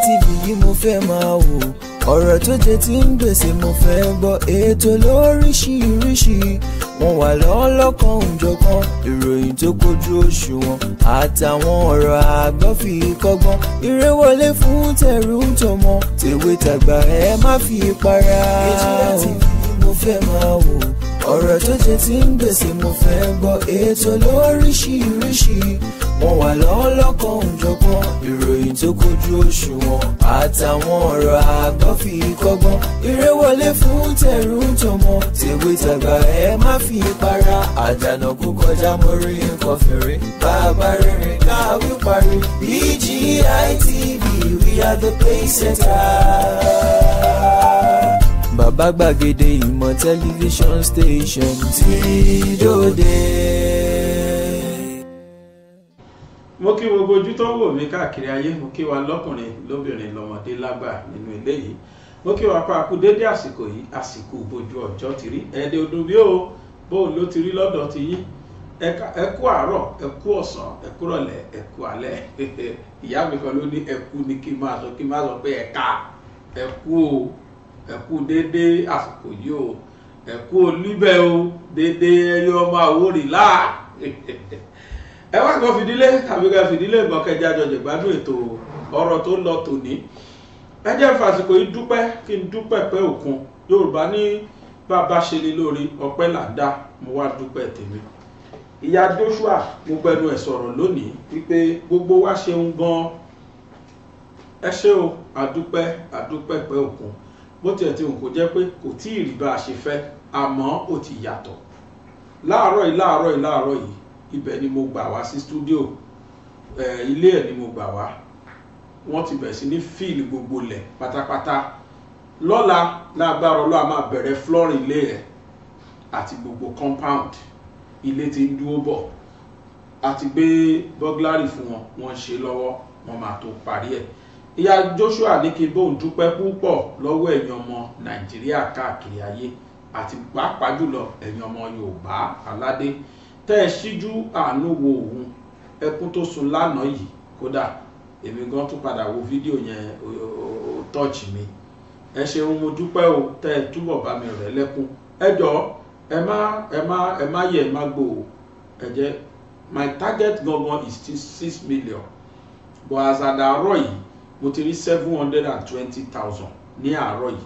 TV yìí mo fẹ́ máa wò, ọ̀rọ̀ tó jẹ tí ń gbèsè mo fẹ́ gbọ́, ètò lóríṣiríṣi wọ́n wà lọ́lọ́kan òjọ̀kan, ìròyìn tó kojú òṣùwọ̀n àtàwọn ọ̀rọ̀ àgbọ́ fi kọ́gbọ́n, eré wọlé fún tẹ̀rù tọmọ tèwe tàgbà ẹ má fi para. Ejila TV mo fẹ́ máa wò, ọ̀rọ̀ tó jẹ tí ń gbèsè mo fẹ́ gbọ́, ètò lóríṣiríṣi wọ́n wà lọ́lọ́kan òjọ̀kan, ìròyìn tó kojú òṣùwọ̀n àtàwọn ọ̀rọ̀ àgbọ́ fi kọ́gbọ́n, eré wọlé fún tẹ̀rù tọmọ tèwe tàgbà ẹ má fi para. Àjànàkú kọjá mórí nǹkan fèrè, bàbá rere káwí parí. BGI TV, we are the pace setter. Bàbá gbàgede ìmọ̀ tẹlifíṣọ̀n station tí dòde. Mo kí gbogbo ojú tó wò mí káàkiri ayé, mo kí wa lọ́kùnrin lóbìnrin lọ́mọdé lágbà nínú ilé yìí, mo kí wa pa kú dédé àsìkò yìí, àsìkò bójú ọjọ́ ti rí ẹ̀ẹ́dẹ̀ odò bí ó bóun ló ti rí lọ́dọ̀ ti yín. Ẹ kú àárọ̀, ẹ kú ọ̀sán, ẹ kú rọ̀lẹ́, ẹ kú alẹ́. Ìyá mi kan ló ní ẹ kú ní kí n máa sọ pé ẹ ká ẹ kú o, ẹ kú dédé àsìkò yìí o, ẹ kú olúbẹ̀ o, dédé ẹyọ ọmọ àwórì láà. Ẹ wá kan fìdílé tàbí ká fìdílé nǹkan kẹjá jọjọ gbádùn ètò ọ̀rọ̀ tó lọ tòní. Ẹ jẹ́ fàsìkò yìí dúpẹ́ kí n dúpẹ́ pẹ́ òkun. Yorùbá ní bàbá ṣe ni lórí ọpẹ́ là ń dá, mo wá dúpẹ́ tèmi. Ìyá Joshua mo gbẹnu ẹ̀ sọ̀rọ̀ lónìí wípé gbogbo wa ṣeun gan. Ẹ ṣé o, àdúpẹ́ pẹ́ òkun. Bó tiẹ̀ tí n kò jẹ́ pé kò tí ì rí bá a ṣe fẹ́, àmọ́ ó ti yàtọ̀. Láàárọ̀ yìí ibẹ̀ ni mo gbà wá sí stúdíò, ilé ẹ̀ ni mo gbà wá. Wọ́n ti bẹ̀rẹ̀ sí ní fíìlì gbogbo lẹ̀ pátápátá. Lọ́la lágbára Ọlọ́run a máa bẹ̀rẹ̀ flooring ilé ẹ̀ àti gbogbo compound. Ilé ti ń dúró bọ̀, àti gbé burglary fún wọn, wọ́n ń ṣe lọ́wọ́, wọ́n máa tó parí ẹ̀. Ìyá Joshua ní kí n bóun dúpẹ́ púpọ̀ lọ́wọ́ ẹ̀yin ọmọ Nàìjíríà káàkiri ayé àti pàápàá jùlọ ẹ̀yin ọmọ Yorùbá aládé tẹ́ ẹ ṣíjú àánú wo òun. Ẹkún tó sun lánàá yìí, kódà èmi gan tún padà wo fídíò yẹn, ó tọ́ọ̀chì mi. Ẹ ṣeun, mo dúpẹ́ o, tẹ́ ẹ túbọ̀ bá mi rẹ̀ lẹ́kún. Ẹ jọ̀ọ́ ẹ má yẹ ẹ má gbò ó. Ẹ jẹ́ my target gangan is still 6 million, but as at àárọ̀ yìí mo ti rí 720,000 ní àárọ̀ yìí.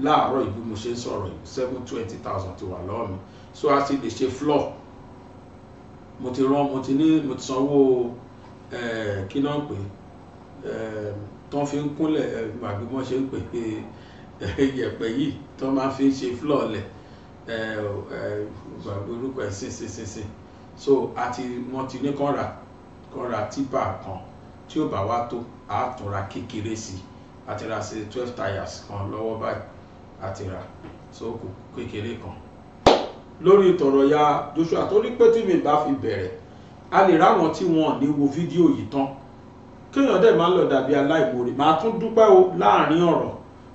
Láàárọ̀ yìí bí mo ṣe ń sọ̀rọ̀ yìí 720,000 ti wà lọ́wọ́ mi, so a ti lè ṣe floor. Mo ti sanwó kí náà pé tán fi ń kúnlẹ̀ àbí wọ́n ṣe ń pè yẹ̀pẹ̀ yìí tán máa fi ń ṣe floor lẹ̀, orúkọ ẹ̀ sí. So wọ́n ti ní kán ra tipa kan tí ó bá wá tó àtúnra kékeré sí, àti ra sí 12 tires kan lọ́wọ́ báyìí àti ra, so kò kékeré kan. Lórí ìtọ̀rọ̀ ya Joshua tó rí pé tí mi bá fi bẹ̀rẹ̀ a lè ráwọn tí wọ́n ní wo fídíò yìí tán, kéèyàn dẹ̀ máa lọ dàbí aláìmoore. Màá tún dúpẹ́ o láàrin ọ̀rọ̀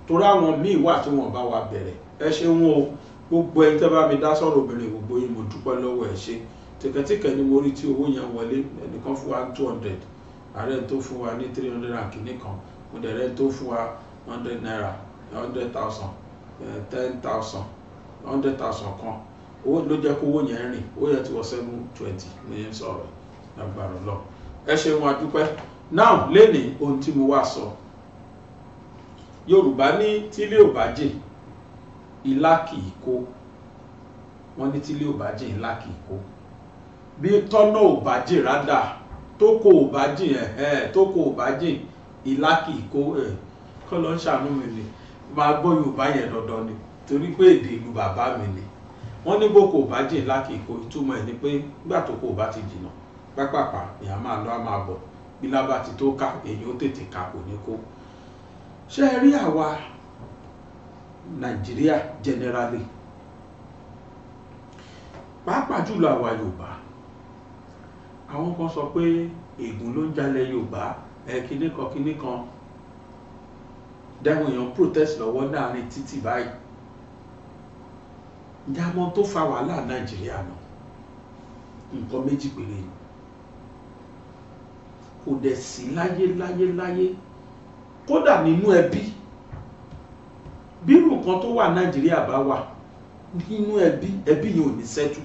torí àwọn míì wà tí wọ́n bá wa bẹ̀rẹ̀. Ẹ ṣeun o, gbogbo ẹni tẹ́ bá mi dá sọ̀rọ̀ obìnrin gbogbo yín mo dúpẹ́ lọ́wọ́ ẹ ṣé. Tẹ̀kẹ̀tẹ̀kẹ̀ ni mo rí tí owó yẹn wọlé, ẹnìkan fún wa 200, ààrẹ tó fún wa ní 300 and kìíní kan, mo dẹ̀ rẹ́ tó fún wa 100 naira, 100,000, 10,000, 100,000 kan. Owó ló jẹ́ kó owó yẹn rìn, owó yẹn ti wọ 720 ní yẹn sọ̀rọ̀ lágbára lọ. Ẹ ṣeun, a dúpẹ́. Now lénìí ohun tí mo wá sọ, Yorùbá ní tílé ò bá jìn ilá kì í kó. Wọ́n ní tílé ò bá jìn ilá kì í kó. Bí tọ́nà ò bá jìn rádà, tóko ò bá jìn tóko ò bá jìn ilá kì í kó. Kọ́ ló ń ṣàánú mi ni, máa gbọ́ Yorùbá yẹn dandan ni torí pé èdè ìlú bàbá mi ni. Wọ́n ní bó kò bá jìn ilá kì í kó, ìtumọ̀ ẹ̀ ni pé nígbà tó kò bá ti jìnnà pápápá èèyàn máa lọ á máa bọ̀, bí lábá ti tó ká èyí ó tètè ká kò ní kó. Ṣé ẹ rí àwa Nàìjíríà generally, pàápàá jùlọ àwa Yorùbá, àwọn kan sọ pé ègún ló ń jalè Yorùbá, kíní kan dáwọn èèyàn protest lọ́wọ́ láàrin títì báyìí. Ìjàmọ́ tó fa wàhálà Nàìjíríà náà nǹkan méjì péré ni. Kò dẹ̀ sí láyé kódà nínú ẹbí bí irú nǹkan tó wà Nàìjíríà bá wà nínú ẹbí yẹn ò ní settle,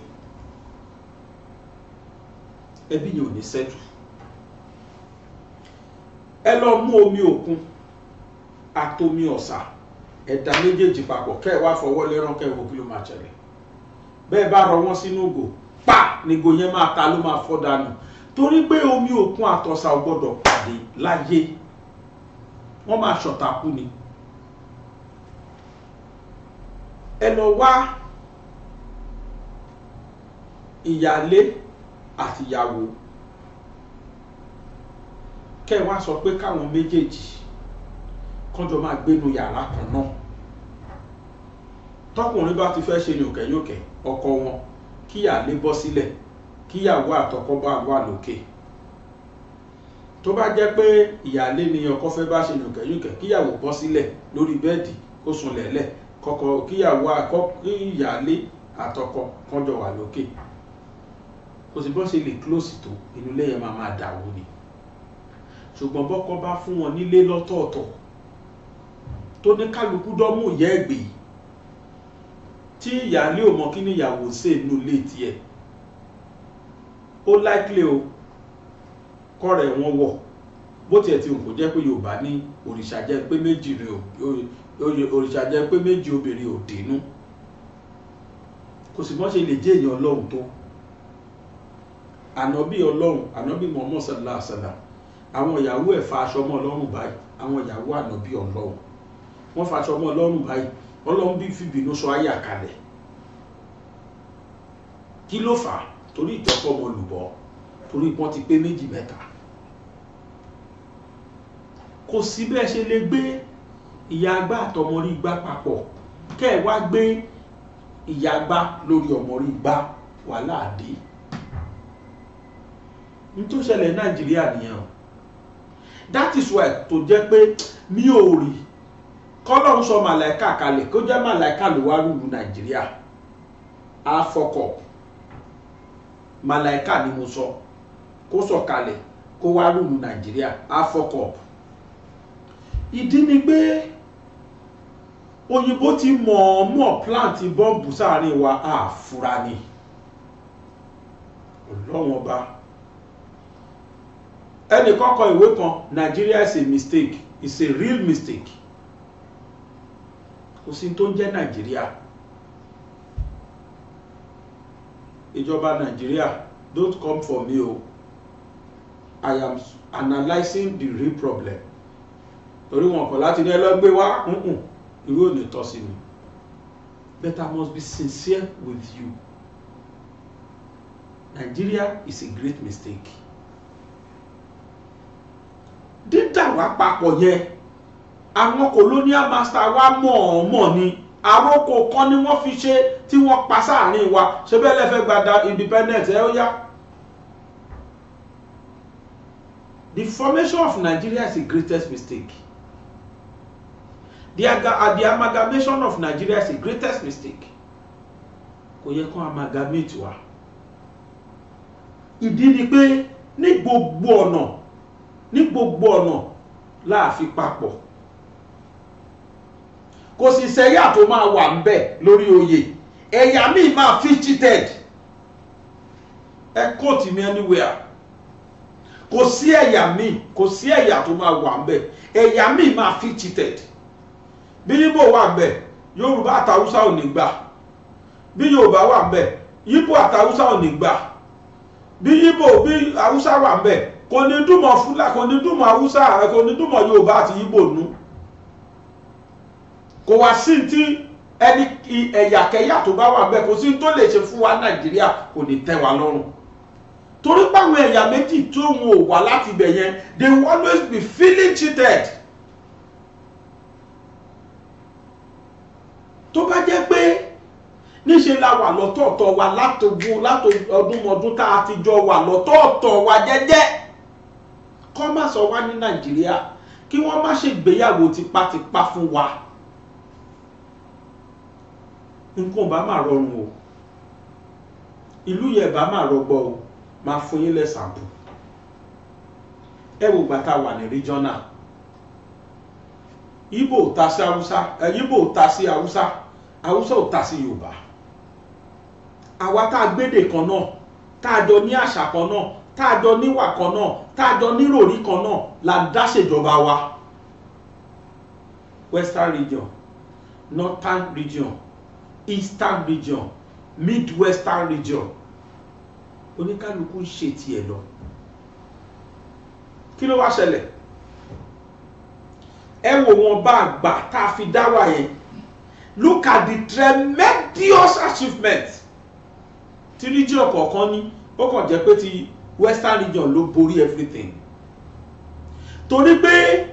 ẹbí yẹn ò ní settle. ẹ lọ mú omi òkun àtomi ọ̀sà ẹ̀dá méjèèjì papọ̀ kẹ́ ẹ wá fọwọ́ lẹ́rán kẹ́ ẹ wo kí ló máa ṣẹlẹ̀. bẹ́ẹ̀ bá rọ wọ́n sínú ògò pa nígò yẹn máa ta ló máa fọ́ dànù, torí pé omi òkun àtọ̀sà ò gbọ́dọ̀ pàdé láyé, wọ́n máa ṣọ̀tá kú ni. ẹ lọ wá ìyálé àti ìyàwó kẹ́ ẹ wá sọ pé káwọn méjèèjì kọjọ máa gbénu yàrá kan náà. tọkùnrin bá ti fẹ́ ṣe yòkẹ́yòkẹ́ ọkọ wọn kíyàlé bọ́ sílẹ̀ kíyàwó àtọkọ bá wà lókè. tó bá jẹ́ pé ìyálé ni ọkọ fẹ́ bá ṣe yòkẹ́yòkẹ́ kíyàwó bọ́ sílẹ̀ lórí bẹ́ẹ̀dì kó sùn lẹ́lẹ̀ kọ́kọ́ kíyàlé àtọkọ kọjọ wà lókè. kò sí bọ́ ṣe lè close tó inú ilé yẹn máa dàwó ni. ṣùgbọ́n bọ́kọ bá fún wọn nílé lọ́tọ̀ọ̀tọ̀ tó ní kálukú dọ́mú ìyá ẹ̀gbẹ́ tí ìyálé ò mọ kí ní ìyàwó ṣe inú ilé tiẹ̀, ó likely o kọ́rẹ̀ wọn wọ̀ bó tiẹ̀ ti kò jẹ́ pé Yorùbá ní òrìṣà jẹ́ pé méjì rẹ̀ òrìṣà jẹ́ pé méjì obìnrin ò dénú. kò sì mọ́ ṣe lè jẹ́ èèyàn Ọlọ́run tó ànábì Ọlọ́run ànábì Muhammad sallallahu alaihi wasallam àwọn ìyàwó ẹ̀ fa aṣọ mọ́ Ọlọ́run báyìí, àwọn ìyàwó ànábì Ọlọ́run wọ́n fa aṣọ mọ́ Ọlọ́run báyìí, Ọlọ́run bí fìbínú sọ ayé àkàlẹ̀. kí ló fà á? torí ìtọ́kọ́ ọmọ olùbọ́, torí wọ́n ti pé méjì mẹ́ta. kò sí bẹ́ẹ̀ ṣe lè gbé ìyá àgbà àtọmọrí gbá papọ̀ kẹ́ ẹ̀ wá gbé ìyá àgbà lórí ọmọrí gbá wàhálà dé. n tó ṣẹlẹ̀ Nàìjíríà nìyẹn o. that is why tó jẹ́ pé mi ò rí kọ́lọ́run sọ màláìka kalẹ̀ kó jẹ́ màláìka ló wá rúlu Nàìjíríà á fọkọ̀. màláìka ni mo sọ kó sọ kalẹ̀ kó wá rúlu Nàìjíríà á fọkọ̀. ìdí ni pé òyìnbó ti mọ̀ọ́mọ̀ plant bọ́ǹbù sáàrin wa àfúrá ni. Ọlọ́run ọba ẹnì kọ́kọ́ ìwé kan Nigeria is a mistake, it's a real mistake. kò sí tó ń jẹ́ Nàìjíríà. ìjọba Nàìjíríà don't come for me o, I am analysing the real problem. torí wọn kọ̀ láti ní ẹlọ́gbé wá irú ò ní tọ́ sí mi. But I must be sincere with you. Nigeria is a great mistake. dídà wá papọ̀ yẹn àwọn colonial master wa mọ̀ọ́mọ̀ ni àròkọ kan ni wọ́n fi ṣe tí wọ́n pa sáàrin wa ṣe bẹ́ẹ̀ lẹ́fẹ̀ẹ́ gba independence ẹ̀ ó yá. The formation of Nigeria is the greatest mistake. The amalgamation of Nigeria is the greatest mistake. Kò yẹ kó amalgamate wa. Ìdí ni pé ní gbogbo ọ̀nà la fi papọ̀. Kò sì sẹ́yà tó máa wà ń bẹ̀ lórí oyè. Ẹ̀yà míì máa fi cheated. Ẹ quote me anywhere. Kò sí ẹ̀yà tó máa wà ń bẹ̀. Ẹ̀yà míì máa fi cheated. Bí Yíbò wà ń bẹ̀, Yorùbá àtàwùsá ò ní gbà. Bí Yorùbá wà ń bẹ̀, Yíbò àtàwùsá ò ní gbà. Bí Haúsá wà ń bẹ̀, kò ní dùmọ̀ Fúlà, kò ní dùmọ̀ Haúsá, kò ní dùmọ̀ Yorùbá àti Yíbò nú. Kò wá sí tí ẹni ẹ̀yàkẹ́yà tó bá wà ń bẹ̀, kò sí tó lè ṣe fún wa Nàìjíríà kò ní tẹ́ wa lọ́rùn. Torí páwọn ẹ̀yà méjì tó wọn ò wá láti bẹ̀ yẹn, they will always be feeling cheated. Tó bá jẹ́ pé níṣe la wà lọ́tọ̀ọ̀tọ̀ wa látọdúnmọdún tá a ti jọ wà lọ́tọ̀ọ̀tọ̀ wa jẹ́jẹ́, kọ́ má sọ wá ní Nàìjíríà kí wọ́n má ṣe gbéyàwó tipátipá fún wa. Nǹkan bá máa rọrùn o, ìlú yẹn bá máa rọgbọ o, máa fún yín lẹ́sàmpù. Ẹ wò gbà tá a wà ní regional, Ìgbò ò ta sí Haúsá, Ìgbò ò ta sí Haúsá, Haúsá ò ta sí Yorùbá. Àwa tá a gbédè kan náà, tá a jọ ní àṣà kan náà, tá a jọ níwà kan náà, tá a jọ níròrí kan náà la dá ṣèjọba wa. Western region, Northern region, Eastern region, Midwestern region. Oníkálukú ń ṣe tiẹ̀ lọ. Kí ló wá ṣẹlẹ̀? Ẹ wò wọn bá àgbà tá a fi dá wà yẹn. Look at the tremendous achievement tí region kọ̀ọ̀kan ní. Ó kàn jẹ́ pé ti Western region ló borí everything. Torí pé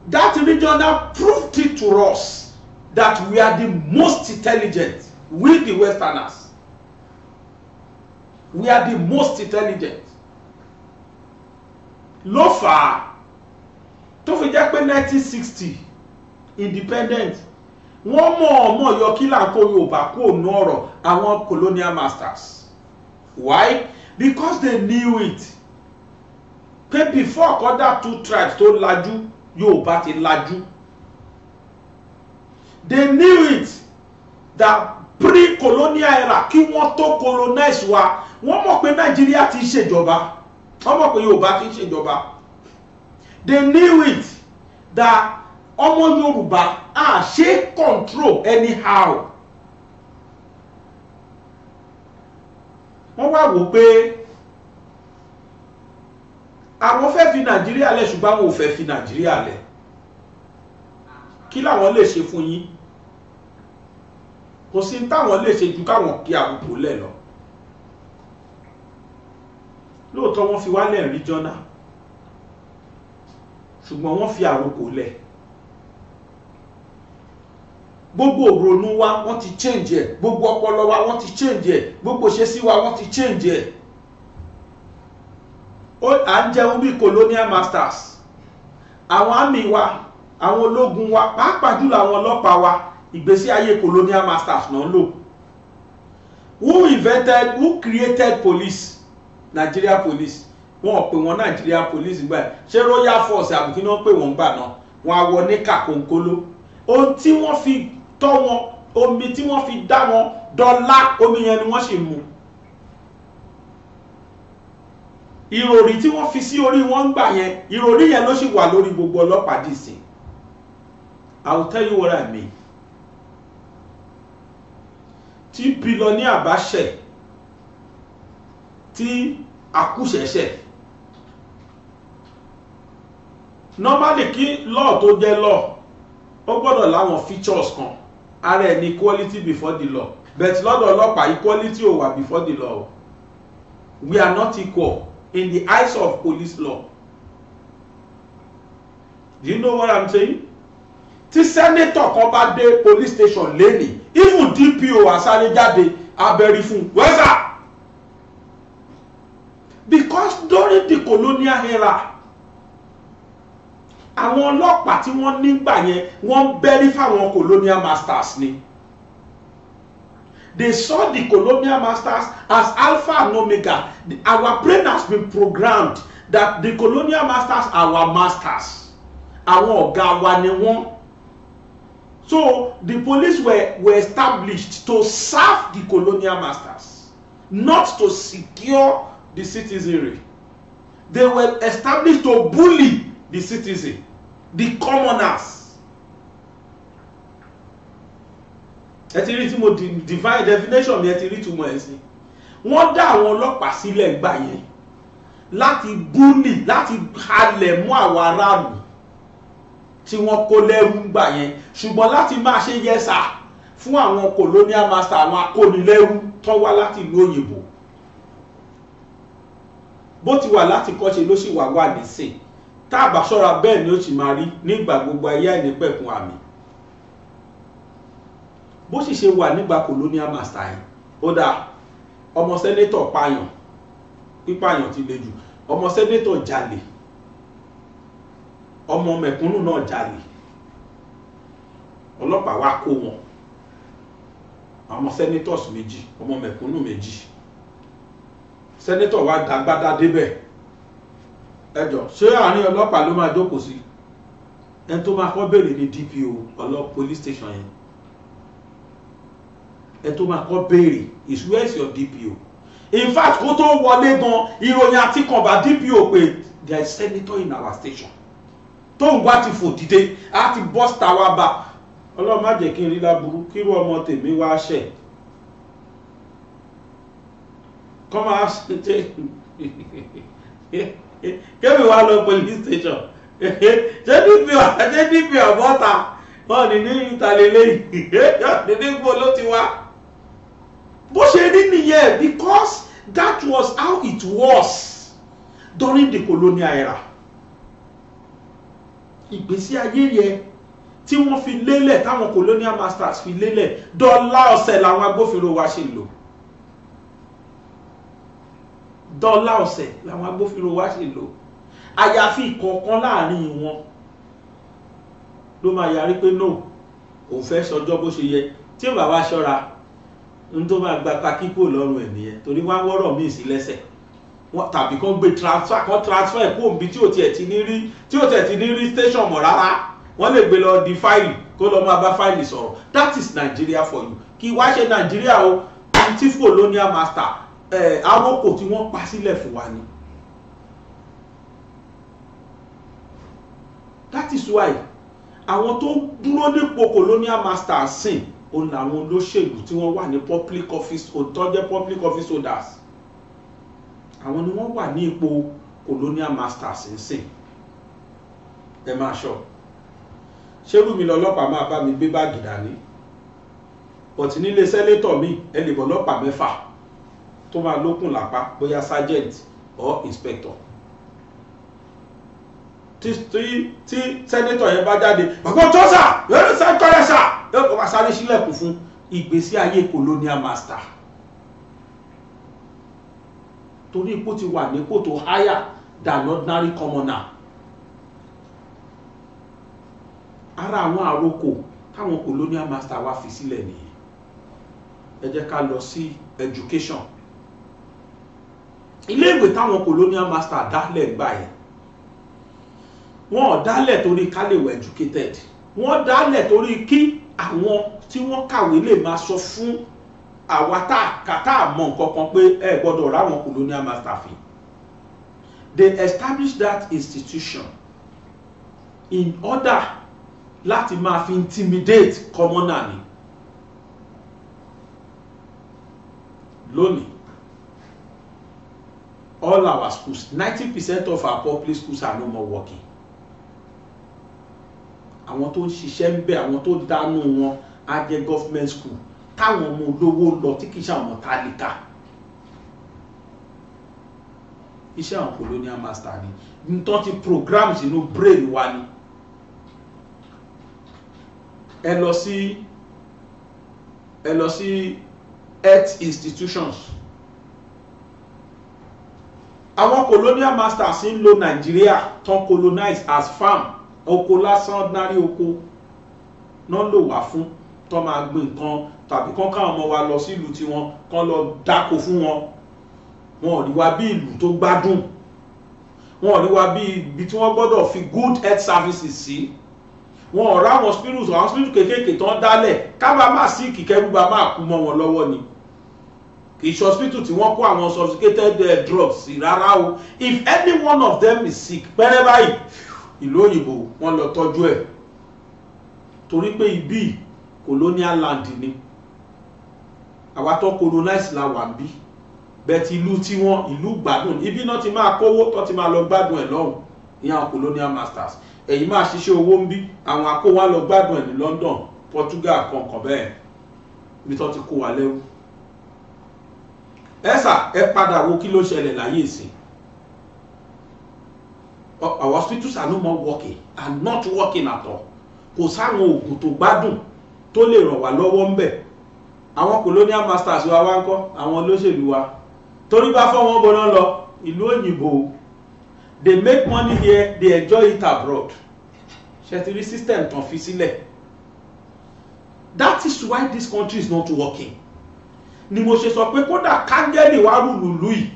that region now proved it to us that we are the most intelligent, we the Westerners. We are the most intelligent. Ló fà á tó fi jẹ́ pé 1960 independent wọ́n mọ̀ yọ kí là ń kó Yorùbá kó nú ọ̀rọ̀ àwọn colonial masters. Why? Because they knew it. Pé before kọ́dà two tribes tó lajú Yorùbá ti lajú. They knew it that pre-colonial era kí wọ́n tó colonize wa wọ́n mọ̀ pé Nàìjíríà ti ṣèjọba. Wọ́n mọ̀ pé Yorùbá ti ṣèjọba. They knew it that ọmọ Yorùbá ṣe control anyhow. Wọ́n wá wò pé àwọn fẹ́ fi Nàìjíríà lẹ̀ ṣùgbọ́n àwọn ò fẹ́ fi Nàìjíríà lẹ̀. Kí làwọn lè ṣe fún yín? Kò sí táwọn lè ṣe ju káwọn kí àbùkù lẹ̀ lọ. Lóòótọ́ wọ́n fi wálẹ̀ regional ṣùgbọ́n wọ́n fi àròkò lẹ̀. Gbogbo òrònú wa wọ́n ti change ẹ̀, gbogbo ọpọlọ wa wọ́n ti change ẹ̀, gbogbo ìṣesí wa wọ́n ti change ẹ̀. À ń jẹun bí colonial masters. Àwọn army wa, àwọn ológun wa, pàápàá jùlọ àwọn ọlọ́pàá wa, ìgbésí ayé colonial masters náà lò. Who created police? Nigeria police. Wọ́n pè wọ́n Nigeria police gbà. Ṣé Royal Force àbùkí náà pè wọ́n gbà náà? Wọ́n á wọ ní kàkóńkóló. Ohun tí wọ́n fi tọ́ wọn, omi tí wọ́n fi dá wọn dọ́là, omi yẹn ni wọ́n sì mu. Ìròrí tí wọ́n fi sí orí wọn gbà yẹn, ìròrí yẹn ló sì wà lórí gbogbo ọlọ́pàá dìsìn. I will tell you what I mean. Tí billionaire bá ṣẹ̀, tí àkúṣẹ̀ṣẹ̀, normally kí law tó jẹ́ law ó gbọ́dọ̀ láwọn features kan. Ara ẹ̀ ní equality before the law, but lọ́dọ̀ ọlọ́pàá equality ò wà before the law. We are not equal in the eyes of police law. Do you know what I'm saying? Tí senator kan bá dé police station lẹ́nìí, even DPO asáré jáde abẹ́rí fún wẹ́sà. Because during the colonial era, àwọn ọlọ́pàá tí wọ́n nígbà yẹn wọ́n bẹ́rí fáwọn colonial masters ni. They saw the colonial masters as alpha and omega. Our brain has been programmed that the colonial masters are our masters. Àwọn ọ̀gá wa ni wọ́n. So the police were established to serve the colonial masters, not to secure the citizenry. They were established to bully the citizen, the commoners. Ẹ ti rí tí mo divine definition mi, ẹ ti rí túmọ̀ ẹ̀ sí. Wọ́n dá àwọn ọlọ́pàá sílẹ̀ gbà yẹn láti bully, láti halẹ̀ mú àwọn aráàlú tí wọ́n kó lẹ́rú gbà yẹn, ṣùgbọ́n láti máa ṣe yẹsà fún àwọn colonial master, àwọn akónilẹ́rú tó wá láti ìlú òyìnbó. Bó ti wà láti kọ́ṣe ló sì wà nísìn. Tá a bá ṣọ́ra bẹ́ẹ̀ ni ó ti máa rí nígbà gbogbo ayé àìnípẹ̀kun àmì. Bó sì ṣe wà nígbà colonial master yìí, ó dáa, ọmọ sẹ́nétọ̀ pààyàn, pípààyàn ti le jù, ọmọ sẹ́nétọ̀ jalè, ọmọ mẹ̀kúnnù náà jalè, ọlọ́pàá wá kó wọn, ọmọ senators méjì, ọmọ mẹ̀kúnnù méjì, senator wá dàgbádá débẹ̀. Ẹjọ́ ṣé àárín ọlọ́pàá ló máa jókòó sí? ẹni tó máa kọ́ béèrè ní DPO ọlọ́ police station yẹn, ẹni tó máa kọ́ béèrè is where is your DPO. In fact kó tó wọlé gan ìròyìn àti kànbá DPO pé there is senator in our station tó ń wá ti fò dìde á ti bọ́sítà wá bá. Ọlọ́run má jẹ́ kí n rí láburú kírú ọmọ tèmi wá ṣẹ̀ kọ́ máa ṣe kébì wá lọ police station ṣé DPO bọ́ta wọn ní ní ìtàlélẹ́yìn nígbò ló ti wá. Bó ṣe rí nìyẹn because that was how it was during the colonial era. Ìgbésí ayé yẹn tí wọ́n fi lélẹ̀ táwọn colonial masters fi lélẹ̀ dọ́là ọ̀sẹ̀ làwọn agbófinró wa ṣe lò. Dọ́là ọ̀sẹ̀ làwọn agbófinró wa ṣe lò. Àyàfi ìkọ̀ọ̀kan láàrin wọn ló máa yarí pé no òun fẹ́ sọjọ́ bó ṣe yẹ tí ó bá wá ṣọ́ra n tó máa gba pakíkò lọ́rùn ẹ̀ nìyẹn torí wọ́n á wọ́rọ̀ míì sí lẹ́sẹ̀ tàbí kán gbé transfer ẹ̀ kó òǹbí tí ò tiẹ̀ ti ní rí station mọ̀ rárá wọ́n lè gbé lọ di fáìlì kó lọ máa bá fáìlì sọ̀rọ̀. That is Nigeria for you. Kí wá ṣe Nigeria o tí colonial master arókò tí wọ́n pa sílẹ̀ fún wa ni. That is why àwọn tó dúró nípò colonial master sìn òun làwọn olóṣèlú tí wọ́n wà ní public office tó jẹ́ public office holders. Àwọn ni wọ́n wà ní ipò colonial masters sìn. Ẹ máa ṣọ́ ṣerú mi lọ́lọ́pàá máa bá mi gbé báàgì dání ọ̀tí nílé sẹ́nétọ̀ mi ẹ lè bọ̀ ọlọ́pàá 6 tó máa lókùn lápá bóyá sergeant or inspector. Tí sẹ́nétọ̀ yẹn bá jáde bàbá tó sà yóò sá tọ́lẹ̀ sà yóò kọ́ máa sáré sílẹ̀kùn fún ìgbésí ayé colonial master. Torí ipò ti wà nípò tó higher than ordinary commoner. Ara àwọn àròkò táwọn colonial master wá fi sílẹ̀ nìyẹn. Ẹ jẹ́ ká lọ sí education. Ilé-ìwé táwọn colonial master dálẹ̀ gbà yẹn wọ́n ò dálẹ̀ torí ká lè wà educated, wọ́n dálẹ̀ torí kí àwọn tí wọ́n kàwé lè máa sọ fún àwa tá mọ̀ nǹkan kan pé ẹ gbọ́dọ̀ ráwọn colonial master fi. They established that institution in order láti máa fi intimidate commoner ni. Lónìí all our schools 90% of our public schools are no more working. Àwọn tó ń ṣiṣẹ́ ń bẹ àwọn tó dánú wọn á jẹ́ government school táwọn ọmọ olówó lọ tí kìí ṣe àwọn tálíkà. Iṣẹ́ àwọn colonial master ni nítorí ti program sínú brain wa ni. Ẹ lọ sí health institutions. Àwọn colonial masters ń lo Nigeria tó colonize as farm oko lásán ordinary oko náà lò wá fún tó máa gbé nǹkan tàbí kán káwọn ọmọ wa lọ sílùú tí wọ́n kán lọ dáko fún wọn. Wọn ò rí wa bí ìlú tó gbádùn, wọn ò rí wa bí ibi tí wọ́n gbọ́dọ̀ fi good health services sí. Wọn ò rá àwọn spirits kéékèèké tó ń dálẹ̀ kábà máa sí kíkẹ́rúbà máa kú mọ́ wọn lọ́wọ́ ni. Kì í ṣe hospital tí wọ́n kó àwọn sophisticated drugs sí rárá o. If any one of them is sick pẹ́rẹ́ báyìí ìlú òyìnbó wọ́n lọ tọ́jú ẹ̀ torí pé ibi colonial land ni àwa tó colonize la wà bí bẹ́ẹ̀ ti ìlú tí wọ́n ìlú gbádùn ibi náà ti máa kówó tó ti máa lọ gbádùn ẹ̀ lọ́hùn ní àwọn colonial masters. Èyí máa ṣiṣẹ́ owó ń bí àwọn akó wa lọ gbádùn ẹ̀ ní London Portugal kankan bẹ́ẹ̀ bí tó ti kó wa lẹ́rú. Ẹ́sà ẹ padà wo kí ló ṣẹlẹ̀ láyé ìsìn. Our hospitals are no more working and not working at all. Kò sáwọn oògùn tó gbádùn tó lè ràn wá lọ́wọ́ ń bẹ̀. Àwọn colonial masters wa wá ń kọ́ àwọn olóṣèlú wa torí bá fọ́ wọn bọ́ná lọ ìlú òyìnbó. They make money here, they enjoy it abroad. Ṣètìrí system tán fi sílẹ̀. That is why this country is not working. Ni mo ṣe sọ pé kódà kángẹ́lì wá rúlùlù yìí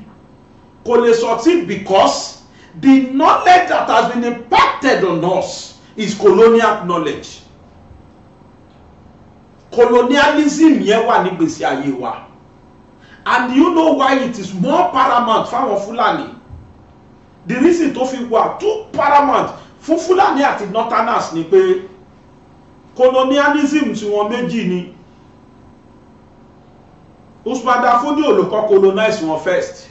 kò lè succeed because the knowledge that has been imparted on us is colonial knowledge. Colonialism yẹn wà nígbèsí ayé wa. And you know why it is more paramount fáwọn Fúlàní? The reason tó fi wà too paramount fún Fúlàní àti Northerners ni pé colonialism tí wọ́n méjì ni. Usman Dan Fodio ló kọ́ colonize wọn first.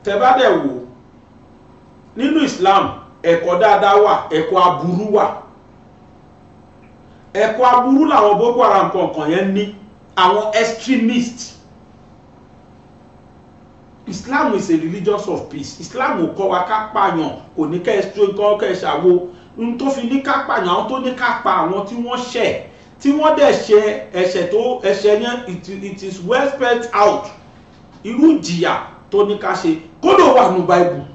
Tẹ́ bá dẹ̀ wò nínú Islam ẹ̀kọ́ dáadáa wà, ẹ̀kọ́ aburú wà. Ẹ̀kọ́ aburú làwọn Boko Haram kọ̀ọ̀kan yẹn ní, àwọn extremists. Islam is a religion of peace. Islam ò kọ́ wa ká pààyàn, kò ní ká ẹ̀sùn kọ́ ká ẹ̀ṣàwó. N tó fi ní ká pààyàn, àwọn tó ní ká pa àwọn tí wọ́n ṣẹ̀, tí wọ́n dẹ̀ ṣe ẹ̀ṣẹ̀ yẹn, it is well spelled out. Irú ìjìyà tó ní ká ṣe kódò wà ní Bible.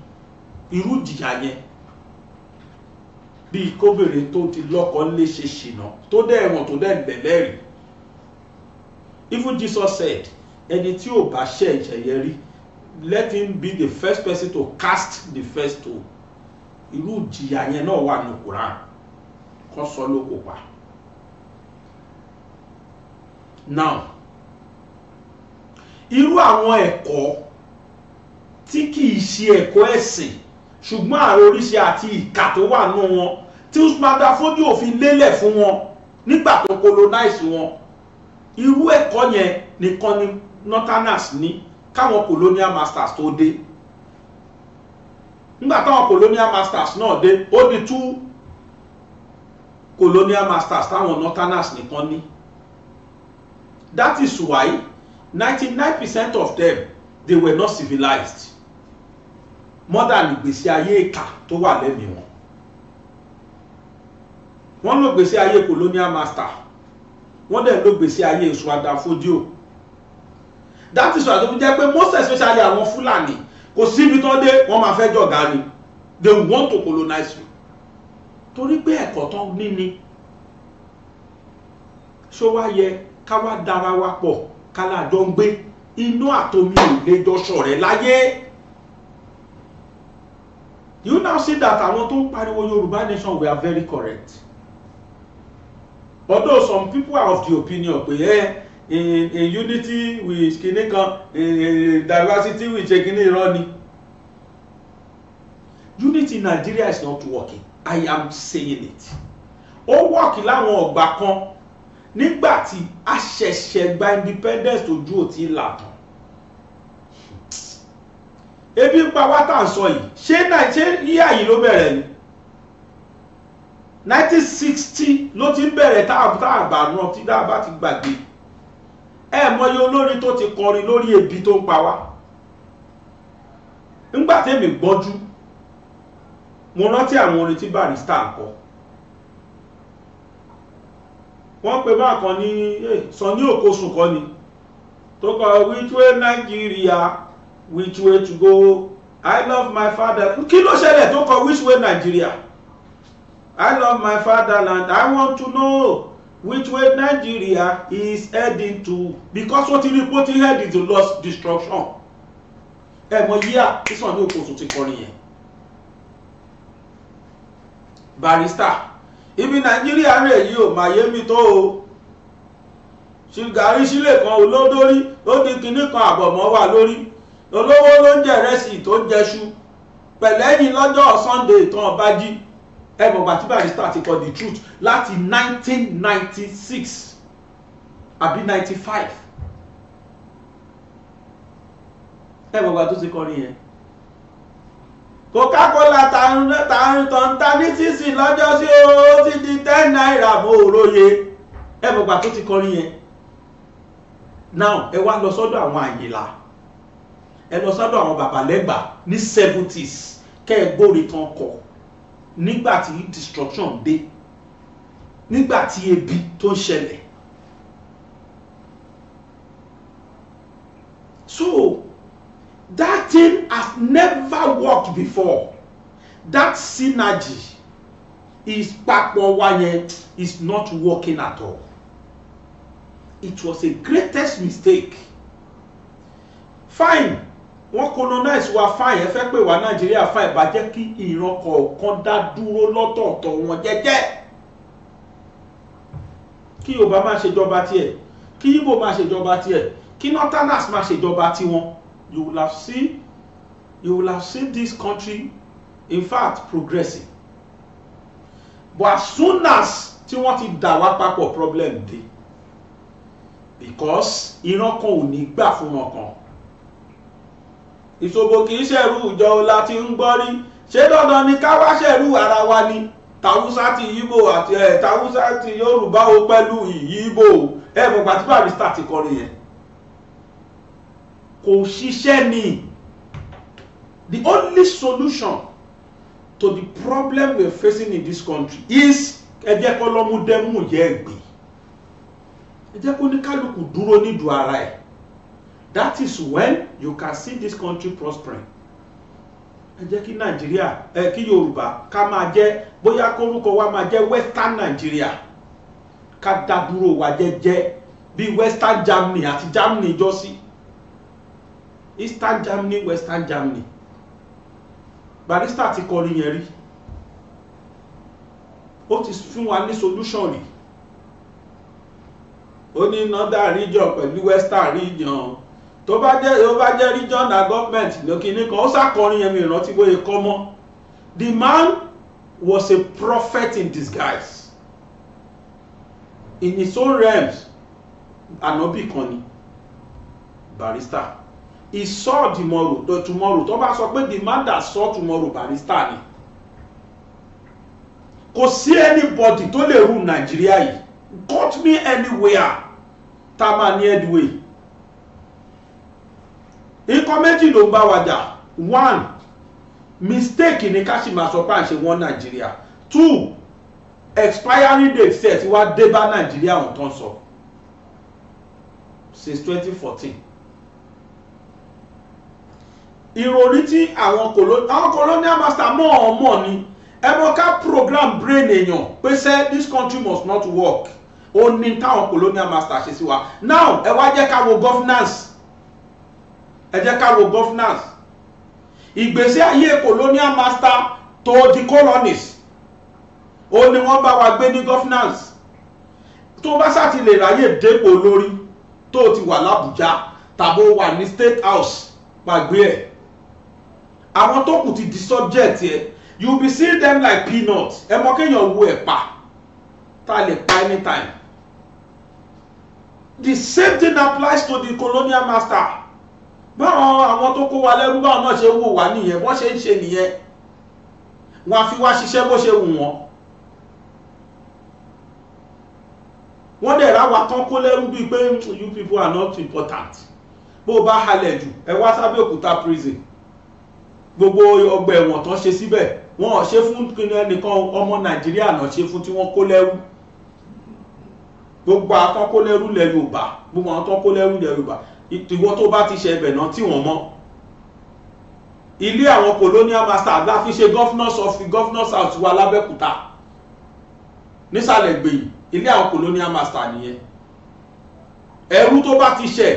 Irú ìjìyà yẹn bí kóbìnrin tó ti lọ́kọ lè ṣe ṣìnà tó dẹ̀ ẹ̀wọ̀n tó dẹ̀ gbẹ̀lẹ́rìí. Even Jesus said ẹni tí ò bá ṣẹ̀ ìṣẹ̀yẹ rí, let him be the first person to cast the first stone. Irú ìjìyà yẹn náà wà ní Quran kọ́ sọ ló kò pa. Now irú àwọn ẹ̀kọ́ tí kìí ṣe ẹ̀kọ́ ẹ̀sìn ṣùgbọ́n àròríṣẹ́ àti ìkà tó wà nù wọn tí Usman Dan Fodio fi lélẹ̀ fún wọn nígbà tó colonize wọn, irú ẹ̀kọ́ yẹn nìkan ni Northerners ní káwọn colonial masters tó dé. Nígbà táwọn colonial masters náà dé, ó di 2 colonial masters táwọn Northerners nìkan ní. That is why 99% of them, they were not civilized. More than ìgbésí ayé ìkà tó wà lẹ́mìí wọn. Wọ́n lò gbèsè ayé colonial master, wọ́n dẹ̀ lò gbèsè ayé Usman Dan Fodio. That is why tó fi jẹ́ pé most especially àwọn Fúlàní kò síbi tó dé wọ́n máa fẹ́ jọ̀gá ni. They want to colonize you. Torí pé ẹ̀kọ́ tó ní ni. Ṣó wá yẹ ká wá dára wa pọ̀ ká lájọ ń gbé inú àtomi ò lè jọ ṣọ̀rẹ́ láyé. You now see that àwọn tó ń pariwo Yorubanation we are very correct. Although some people are of the opinion pé in unity with kìíní kan, diversity with kìíní irọ́ ni. Unity in Nigeria is not working. I am saying it. Ó work láwọn ọgbà kan nígbà tí a ṣẹ̀ṣẹ̀ gba independence tójú ò tí là tán. Ebi ń pa wá tá à ń sọ yìí, ṣé yíyà yìí ló bẹ̀rẹ̀ ni? 1960 ló ti ń bẹ̀rẹ̀ tá àbànú tí dábàá ti gbàgbé. Mọye olórin tó ti kọrin lórí ebi tó ń pa wá. Nígbà tèmi gbọ́jú, mo rántí àwọn orin tí Barrister kọ. Wọ́n pe bá kan ní Sunny Okosun kọ́ ni tó kọ which way Nigeria, which way to go, I love my father. Kí ló ṣẹlẹ̀ tó kọ which way Nigeria? I love my fatherland. I want to know which way Nigeria is heading to, because what he reported heading to lost destruction. Mọ yíyà tí Sunny Okosun ti kọrin yẹn. Barrister ibi Nàìjíríà rẹ̀ yìí ò máa yé mi tó o. Ṣìgàrí sílẹ̀ kan olódórí ó di kinní kan àbọ̀mọ́ wà lórí. Olówó ló ń jẹ ìrẹsì tó ń jẹṣu. Pẹ̀lẹ́yìn lọ́jọ́ Sunday tán bá jí. Mọ̀gbà tí Barrister ti kọ the truth láti 1996 àbí 95. Mọ̀gbà tó ti kọrin yẹn. Coca-Cola tààrùn ta ní sísì lọ́jọ́ sí ó ti di 10 naira mo òróye. Mọ̀gbà tó ti kọrin yẹn. Now ẹ wá lọ sọ́dọ̀ àwọn Àyìnlá, ẹ lọ sọ́dọ̀ àwọn Bàbálẹ́gbà ní 70s kẹ́ ẹ gbórí tán kọ nígbàtí destruction dé, nígbàtí ebi tó ṣẹlẹ̀. So that thing has never worked before. That synergy is papọ̀ wa yẹn is not working at all. It was a greatest mistake. Fine, wọ́n colonize wa fine ẹ fẹ́ pè wá Nàìjíríà fine bá jẹ́ kí ìran kọ̀ọ̀kan dá dúró lọ́tọ̀ọ̀tọ̀ wọn jẹ́jẹ́, kí Yorùbá máa ṣèjọba tiẹ̀, kí Igbo máa ṣèjọba tiẹ̀, kí Northerners máa ṣèjọba tiwọn. You will have seen this country in fact progressing. But as soon as tí wọ́n ti dà wá papọ̀, problem dé, because ìran kan ò ní gbà fún wọn kan. Ìṣòbò kì í ṣẹ̀rú ìjọ láti ń gbọ́ rí, ṣé dandan ni ká wá ṣẹ̀rú ara wa ni? Tàwùsá ti Ìgbò àti Tàwùsá ti Yorùbá o pẹ̀lú Ìgbò mọ̀ gbà tí Barrister ti kọrin yẹn kò ṣiṣẹ́ ni. The only solution to the problem we are facing in this country is ẹ jẹ́ kó lọ́múdẹ́mú yẹ ẹ̀gbìn, ẹ jẹ́ kó ní kálukú dúró nídùú ara ẹ̀. That is when you can see this country prospering. Ẹ jẹ́ kí Nàìjíríà kí Yorùbá ká máa jẹ́, bóyá kórúkọ wa máa jẹ́ Western Nigeria, ká dá dúró wa jẹ́jẹ́ bí Western Germany àti Germany jọ́sí, Eastern Germany, Western Germany. Barrister ti kọrin yẹn rí, ó ti fún wa ní solution rí. Ó ní northern region pẹ̀lú western region, tó bá jẹ́ regional government lókìní kan, ó ṣàkọrin yẹn mi ìrántí bóyá kọ́ mọ́. The man was a prophet in disguise. In his own realms, ànábì kan ni Barrister. He saw tomorrow. Tó bá sọ pé the man that saw tomorrow, Barrister ni. Kò sí anybody tó lè rule Nigeria yìí. Got me anywhere. Tama ní headway. Nǹkan méjì ló ń bá wa jà. One, mistake ni ká sì máa sọ pé à ń ṣe wọ́n Nigeria. Two, expiring date set wá dé bá Nigeria on tán sọ. Since 2014. Ìròrí tí àwọn colonial master mọ̀ ni ẹ mọ̀ ká program brain èèyàn pé say this country must not work. Ó ní táwọn colonial master ṣe sí wa. Now ẹ wá jẹ́ ká wo governance. Ẹ jẹ́ ká wo governance. Ìgbésí ayé colonial master to the colonies. Ó ní wọ́n bá wa gbé ní governance. Tó bá sá ti lè ráyè dépò lórí tó ti wà l'Abuja tàbí ó wà ní state house gbàgbé ẹ̀. Àwọn tó kù ti di subject yẹ, you be seeing them like peanuts. Ẹ mọ̀ kéèyàn wo ẹ̀pà tá lè pa anytime. The same thing applies to the colonial master. Báwọn àwọn tó kó wa lẹ́rú báwọn náà ṣe wò wá nìyẹn, wọ́n ṣe ń ṣe nìyẹn. Wọ́n á fi wá ṣiṣẹ́ bó ṣe wù wọ́n. Wọ́n dẹ̀ ra wa tán kó lẹ́rú bíi pé you people are not important. Bó o bá halẹ̀ jù ẹ wá sábẹ́ òkúta prison. Gbogbo ọgbà ẹ̀wọ̀n tán ṣe síbẹ̀ wọ́n ò ṣe fún ẹnìkan ọmọ Nàìjíríà náà ṣe fún tí wọ́n kó lẹ́rú. Gbogbo àwọn kó lẹ́rú lẹ̀ Yorùbá, gbogbo àwọn tó kó lẹ́rú lẹ̀ Yorùbá, ìwọ tó bá ti ṣe ẹbẹ̀ náà tí wọ́n mọ́. Ilé àwọn colonial master la fi ṣe governors house wa l'Abẹ́òkúta nísàlẹ̀ gbèyí, ilé àwọn colonial master nìyẹn. Ẹrú tó bá ti ṣe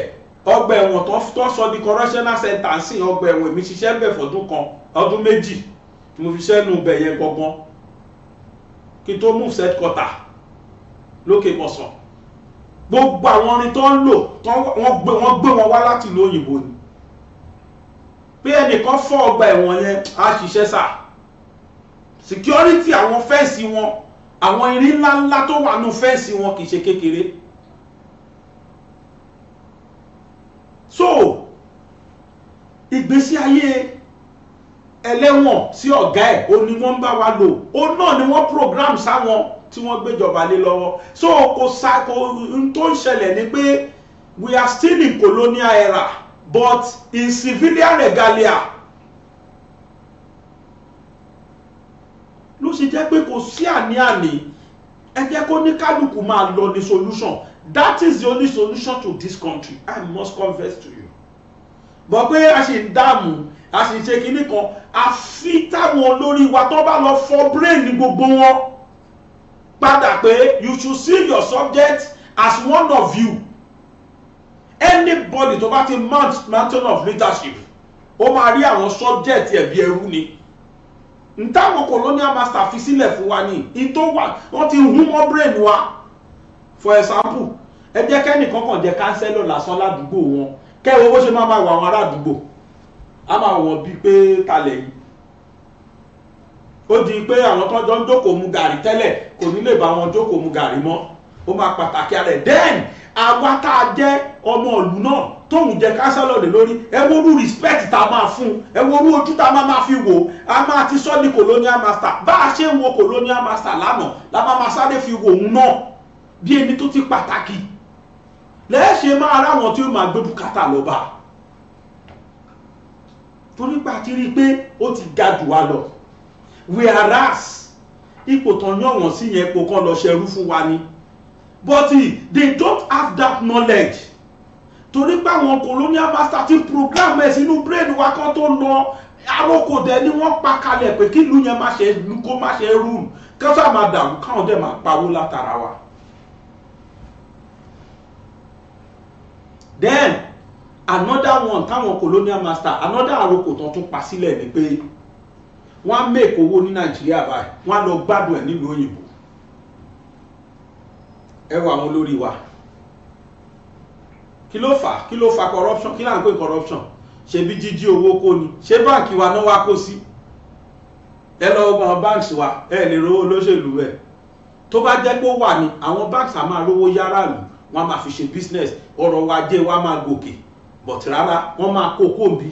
ọgbà ẹ̀wọ̀n tó sọ di correctional center sí ọgbà ẹ̀wọ̀n mi ṣiṣẹ́ bẹ̀ fọdún kan ọdún méjì tí mo fi ṣẹ́nu bẹ̀ yẹn gangan kí tó move set quarter lókè bọ̀sán. Gbogbo àwọn orin tó ń lò wọ́n gbé wọn wá láti ìlú òyìnbó ni. Pé ẹnìkan fọ́ ọgbà ẹ̀wọ̀n yẹn á ṣiṣẹ́ sà. Security àwọn fẹ́ǹsì wọn, àwọn irin ńláńlá tó wà nù fẹ́ǹsì wọn kì í ṣe kékeré. So ìgbésí ayé ẹlẹ́wọ̀n sí ọ̀gá ẹ̀ ó ní wọ́n bá wa lò, ó náà ni wọ́n program sáwọn tí wọ́n gbéjọba lé lọ́wọ́. So n tó ń ṣẹlẹ̀ ni pé we are still in colonial era but in civilian regalia. Ló ṣe jẹ́ pé kò sí àní-àní, ẹ jẹ́ kó ní kálukú máa lọ ní solution. That is the only solution to this country. I must confess to you. But pé a ṣe ń dààmú, a ṣe ń ṣe kinní kan, àfi táwọn olórí wa tó bá lọ fọ́ brain ní gbogbo wọn padà pé you should see your subject as one of you. Anybody tó bá ti mountain of leadership ó máa rí àwọn subject ẹ̀ bí ẹrú ni n táwọn colonial master fi sílẹ̀ fún wa ní ìtò wà wọ́n ti hún mọ́ brain wa. For example, ẹ jẹ́ kẹ́nìkan kàn jẹ́ kánsẹ́lọ̀ lásán ládùúgbò wọn kẹ́wọ́ bó ṣe máa wà àwọn ará àdúgbò a máa wọ̀n bíi pé talẹ̀ yìí ó di pé àwọn tó jọ ń jókòó mu gàrí tẹ́lẹ̀ kò ní lè bá wọn jókòó mu gàrí mọ́ ó máa pàtàkì rẹ̀ then àwa tá a jẹ́ ọmọ ìlú náà tóun jẹ́ kánsẹ́lọ̀ lè lórí ẹ wo orú respect tá a máa fún ẹ wo orú ojú tá a máa fi wò a máa ti sọ ní colonial master bá a ṣe ń wo colonial master lánàá la máa sáré fi wò òun náà bí ẹni tó ti pàtàkì lẹ́ẹ̀ṣe máa ráwọn tí ó máa gbé bùkátà lọ bá torí pé a ti rí i pé ó ti ga jù wá lọ whereas ipò tán yàn wọ́n sí yẹn ipò kan lọ ṣerú fún wa ni but they don't have that knowledge torí pé àwọn colonial master ti program ẹ̀ sínú brain wa kan tó lọ aróko dẹ̀ ni wọ́n pa kalẹ̀ pé kí ìlú yẹn kó má ṣe rule kẹ́sà máa dàrú káwọn dẹ̀ máa pawó látara wa. Then another one táwọn colonial master another àròkò tán tún pa sílẹ̀ ni pé wọ́n á make owó ní Nàìjíríà báyìí wọ́n á lọ gbádùn ẹ̀ nílùú òyìnbó ẹ wọ àwọn olórí wa kí ló fà corruption kí là ń pè corruption ṣebí jíjí owó kó ni ṣé báǹkì wa náà wá kó sí ẹ lọ gbọ́n báǹkì wa ẹ lè rówó olóṣèlú ẹ̀ tó bá jẹ́ pé ó wà ní àwọn báǹkì á máa rówó yára lù wọ́n máa fi ṣe business ọ̀rọ̀ wa jẹ́ wọ́n máa gòkè but rárá wọ́n máa kó kóńbí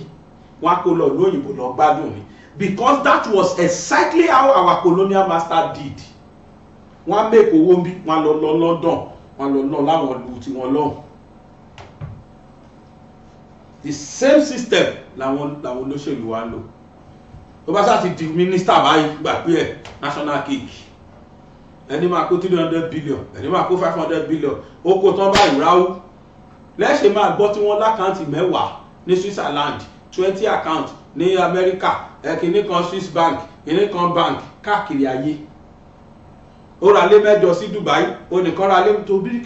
wọ́n á kó lọ lóyìnbó lọ gbádùn ni because that was exactly how our colonial master did wọ́n á make owó bí wọ́n lọ London wọ́n lọ láwọn ìlú tí wọ́n lọ́hùn the same system làwọn olóṣèlú wa ń lò tó bá sáà ti di minister báyìí gbà pé ẹ̀ national cake ẹni máa kó 300 billion ẹni máa kó 500 billion ó kó tán báyìí ráú lẹ́ṣẹ̀ máa gbọ́ tí wọ́n lákàntì 10 ní Switzerland 20 account ní America kìíní kan Swiss bank kìíní kan bank káàkiri ayé ó ra lé 8 sí Dubai ó nìkan ra lé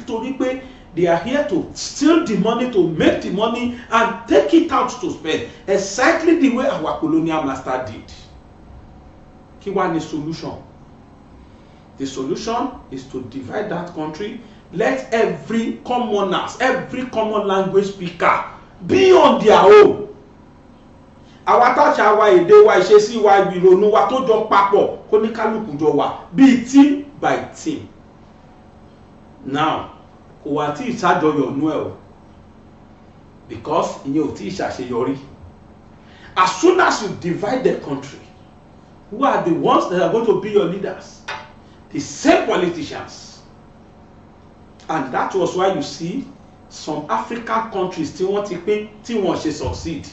torí pé they are here to steal the money to make the money and take it out to spend exactly the way our colonial master did. Kí wá ní solution? The solution is to divide that country. Let every commoners, every common language speaker be on their own. Àwa táṣà wa èdè wa ìṣesí wa ìrònú wa tó jọ papọ̀ kó ní kálukú jọ wà bíi team by team. Now, kò wá tí ìṣàjọyọ̀ nú ẹ̀ o because ìyẹn ò tí ìṣàṣeyọrí. As soon as you divide the country, who are the ones that are going to be your leaders? The same politicians. And that was why you see some African countries tí wọ́n ti pín tí wọ́n ṣe succeed.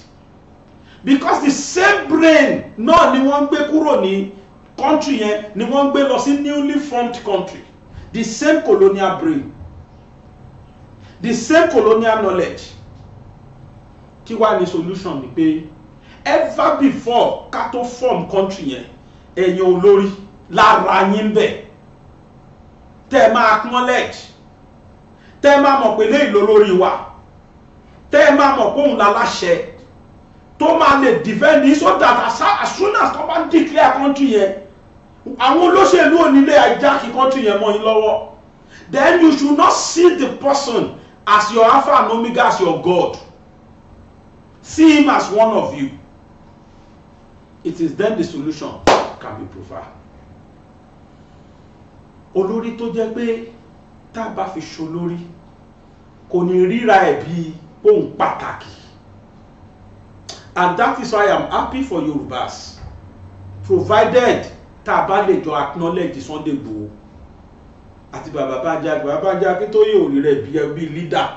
Because the same brain náà ni wọ́n gbé kúrò ní country yẹn ni wọ́n gbé lọ sí newly formed country. The same colonial brain. The same colonial knowledge. Kí wá ní solution ni pé ever before ká tó form country yẹn ẹ̀yin olórí lára yín bẹ̀ tẹ́ máa acknowledge tẹ́ máa mọ̀ pé léyìí lólórí wa tẹ́ máa mọ̀ pé òun láláṣẹ tó máa lè defend it so that as soon as tó bá declare country yẹn àwọn olóṣèlú ò ní lè hijack country yẹn mọ́ yín lọ́wọ́. Then you should not see the person as your Alpha and Omega, as your God. See him as one of you. It is then the solution can be provided. Olórí tó jẹ́ pé tá a bá fi ṣolórí kò ní ríra ẹ̀ bí ohun pàtàkì. And that is why I am happy for Yorubas, provided tá a bá lè jọ acknowledge Sunday Igboho àti bàbá Bánjí Akíntóyè ò rí rẹ̀ bí leader.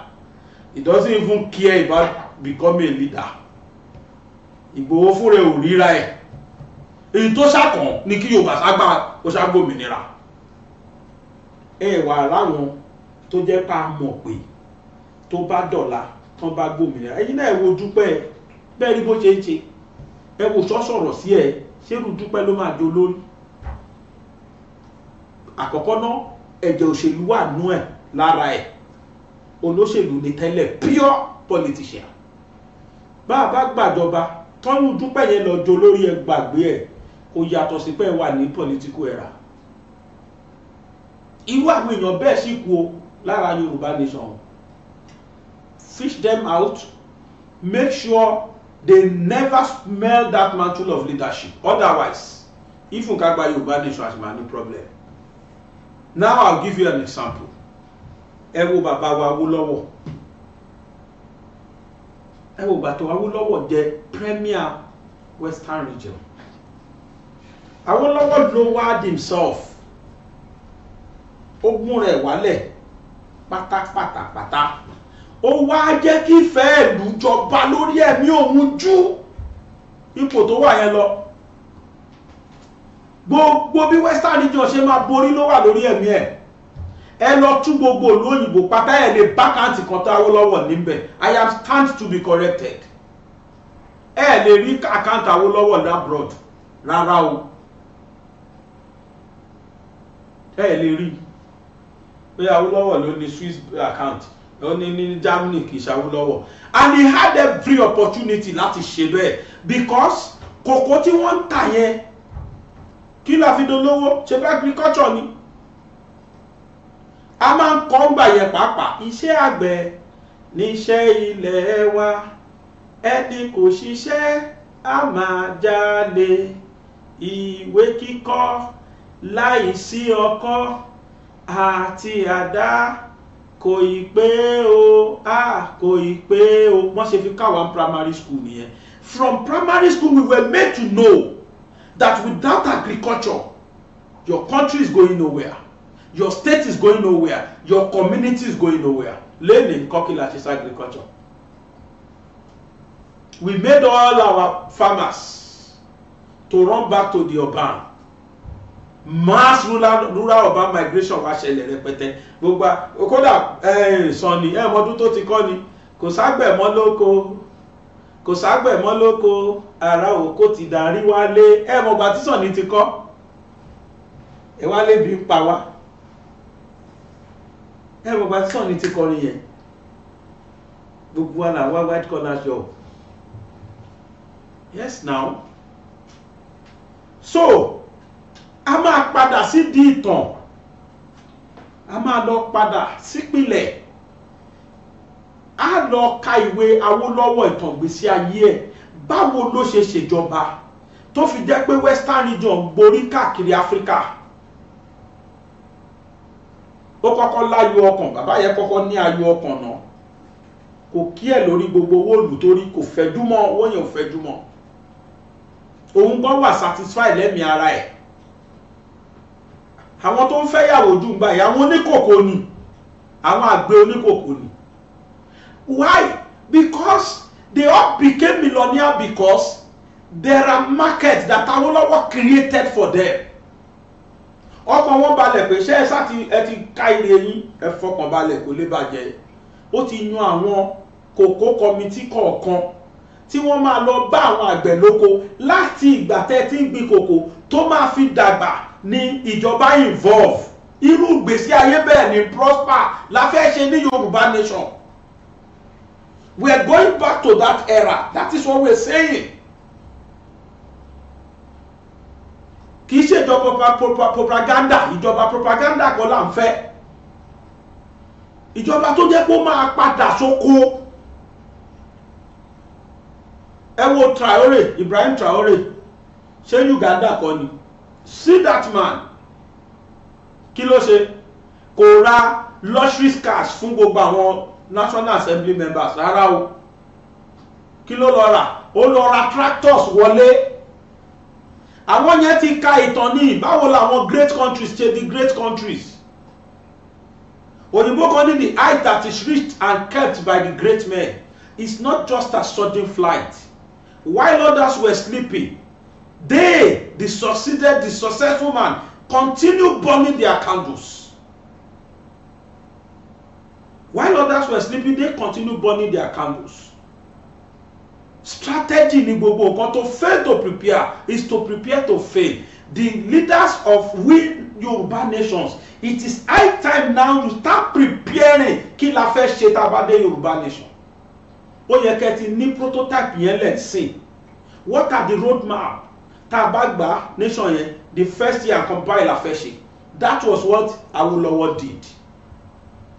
He doesn't even care about becoming a leader. Ìgbòho fún rẹ̀ ò ríra ẹ̀. Èyí tó ṣàkàn ní kí Yorùbá ságbà ó ṣàgbòmìnira. Ẹ wà láwọn tó jẹ́ pa mọ̀ pé tó bá dọ̀la tán bá gbòmìnira. Ẹ̀yin náà ẹ wo Dúpẹ́ bẹ́ẹ̀ rí bó ṣe ń ṣe. Ẹ wo sọ̀rọ̀ sí ẹ ṣérù Dúpẹ́ ló máa di olórí. Àkọ́kọ́ náà ẹ̀jẹ̀ òṣèlú wà nú ẹ̀ lára ẹ̀. Olóṣèlú ni tẹ́lẹ̀ pure politician. Bá a bá gbàjọba tọ́yún dúpẹ́ yẹn lọ jo lórí ẹ gbàgbé ẹ̀ kò yàtọ̀ sí pé wà ní political era. Irú àwọn èèyàn bẹ́ẹ̀ sì kú o lára Yorùbá nation. Fish them out, make sure they never smell that mantle of leadership. Otherwise, if you can't buy Yoruba nation as my problem. Now I'll give you an example. Ẹ wo bàbá wa Awólọ́wọ̀. Ẹ wo bàbá wa Awólọ́wọ̀ jẹ́ premier Western region. Awólọ́wọ̀ lowered himself. Ó gún rẹ̀ wálẹ̀ pátápátá. Ó wá jẹ́ kí ìfẹ́ ìlú jọba lórí ẹ̀mí òun ju ipò tó wà yẹn lọ. Gbogbo bí Western region ṣe máa borí ló wà lórí ẹ̀mí ẹ̀. Ẹ lọ tún gbogbo ìlú òyìnbó pátá ẹ̀ lè bá káǹtì kan tó Awólọ́wọ̀ níbẹ̀. I am stand to be corrected. Ẹ lè rí àkáǹtì Awólọ́wọ̀ abroad rárá o. Ẹ lè rí pé Awólọ́wọ̀ ló ní Swiss account. Ní Germany kì í ṣe Awólọ́wọ̀, and he had every opportunity láti ṣe bẹ́ẹ̀ because kòkó tí wọ́n ń tà yẹn kí la fi dolówó ṣe bá agriculture ni. A máa ń kọ́ ń gbà yẹn pàápàá iṣẹ́ àgbẹ̀ ní iṣẹ́ ilẹ̀ wa, ẹni kò ṣiṣẹ́ a máa jalè, ìwé kíkọ́ láì sí ọkọ́ àti àdá kò ì pé o kò ì pé o. Wọ́n ṣe fi káwọn primary school nìyẹn. From primary school we were made to know that without agriculture your country is going nowhere, your state is going nowhere, your community is going nowhere. Learning Kokila is agriculture. We made all our farmers to run back to the urban. Mass rural urban migration wá ṣẹlẹ̀ rẹpẹtẹ. Gbogbo kódà Sànni mọdún tó ti kọ́ ni kò ságbẹ̀ mọ́ lóko, kò ságbẹ̀ mọ́ lóko, ara òkó ti darí wálé. Mọ̀gbà tí Sànni ti kọ́ wálé bí ń pa wá. Mọ̀gbà tí Sànni ti kọ́ nìyẹn. Gbogbo wa là wá white collar job. Yes now. So a máa padà sí di ìtàn, a máa lọ padà sípìlẹ̀, a lọ ka ìwé Awólọ́wọ̀ ìtàn ìgbésí ayé ẹ̀, báwo ló ṣe ṣèjọba tó fi jẹ́ pé Western region borí káàkiri Áfíríkà. Ó kọ́kọ́ láyọ̀ ọkàn, bàbá yẹn kọ́kọ́ ní ayọ̀ ọkàn náà, kò kí ẹ̀ lórí gbogbo owó ìlú torí kò fẹ́jú mọ́, owó yẹn ò fẹ́jú mọ́. Òun gan wà satisfied lẹ́mìí ara ẹ̀. Àwọn tó ń fẹ́ yàwó jù ń gbà yà àwọn oníkòkò ni, àwọn àgbẹ̀ oníkòkò ni. Why? Because they all became millionaire because there are markets that Awólọ́wọ̀ created for them. Ọkàn wọn balẹ̀ pé ṣé ẹ ti ká ire yín, ẹ fọkàn balẹ̀ kò lè bàjẹ́. Ó ti yan àwọn kòkó kọmitì kọ̀ọ̀kan tí wọ́n máa lọ bá àwọn àgbẹ̀ lóko láti ìgbà tẹ́ tí ń gbin kòkó tó máa fi dàgbà ní ìjọba involve. Irú ìgbésí ayé bẹ́ẹ̀ ni prosper la fẹ́ ṣe ní Yorùbá nation. We are going back to that era. That is what we are saying. Kì í ṣe ìjọba propaganda, ìjọba propaganda kọ́ là ń fẹ́. Ìjọba tó jẹ́ kó máa padà sóko. Ẹ wo Traore, Ibrahim Traore, ṣé Uganda kọ́ ni? See that man. Kí ló ṣe? Kò ra luxury cars fún gbogbo àwọn National Assembly members rárá o. Kí ló lọ rà? Ó lọ ra tractors wọlé. Àwọn yẹn ti ka ìtàn ní báwo làwọn great countries ṣe di great countries. Òyìnbó kan ní the height that is reached and kept by the great men is not just a sudden flight. While others were sleeping, they, the successful man, continued burning their candles. While others were sleeping, they continued burning their candles. Strategy ni gbogbo nǹkan. To fail to prepare is to prepare to fail. The leaders of we Yoruba nations, it is high time now to start preparing kí la fẹ́ ṣe tá bá dé Yoruba nation. Ó yẹ kẹ́ ti ní prototype yẹn lẹ̀ sí. what are the road map tá a bá gbà nation yẹn the first year compile la fẹ́ ṣe. That was what Awolowo did.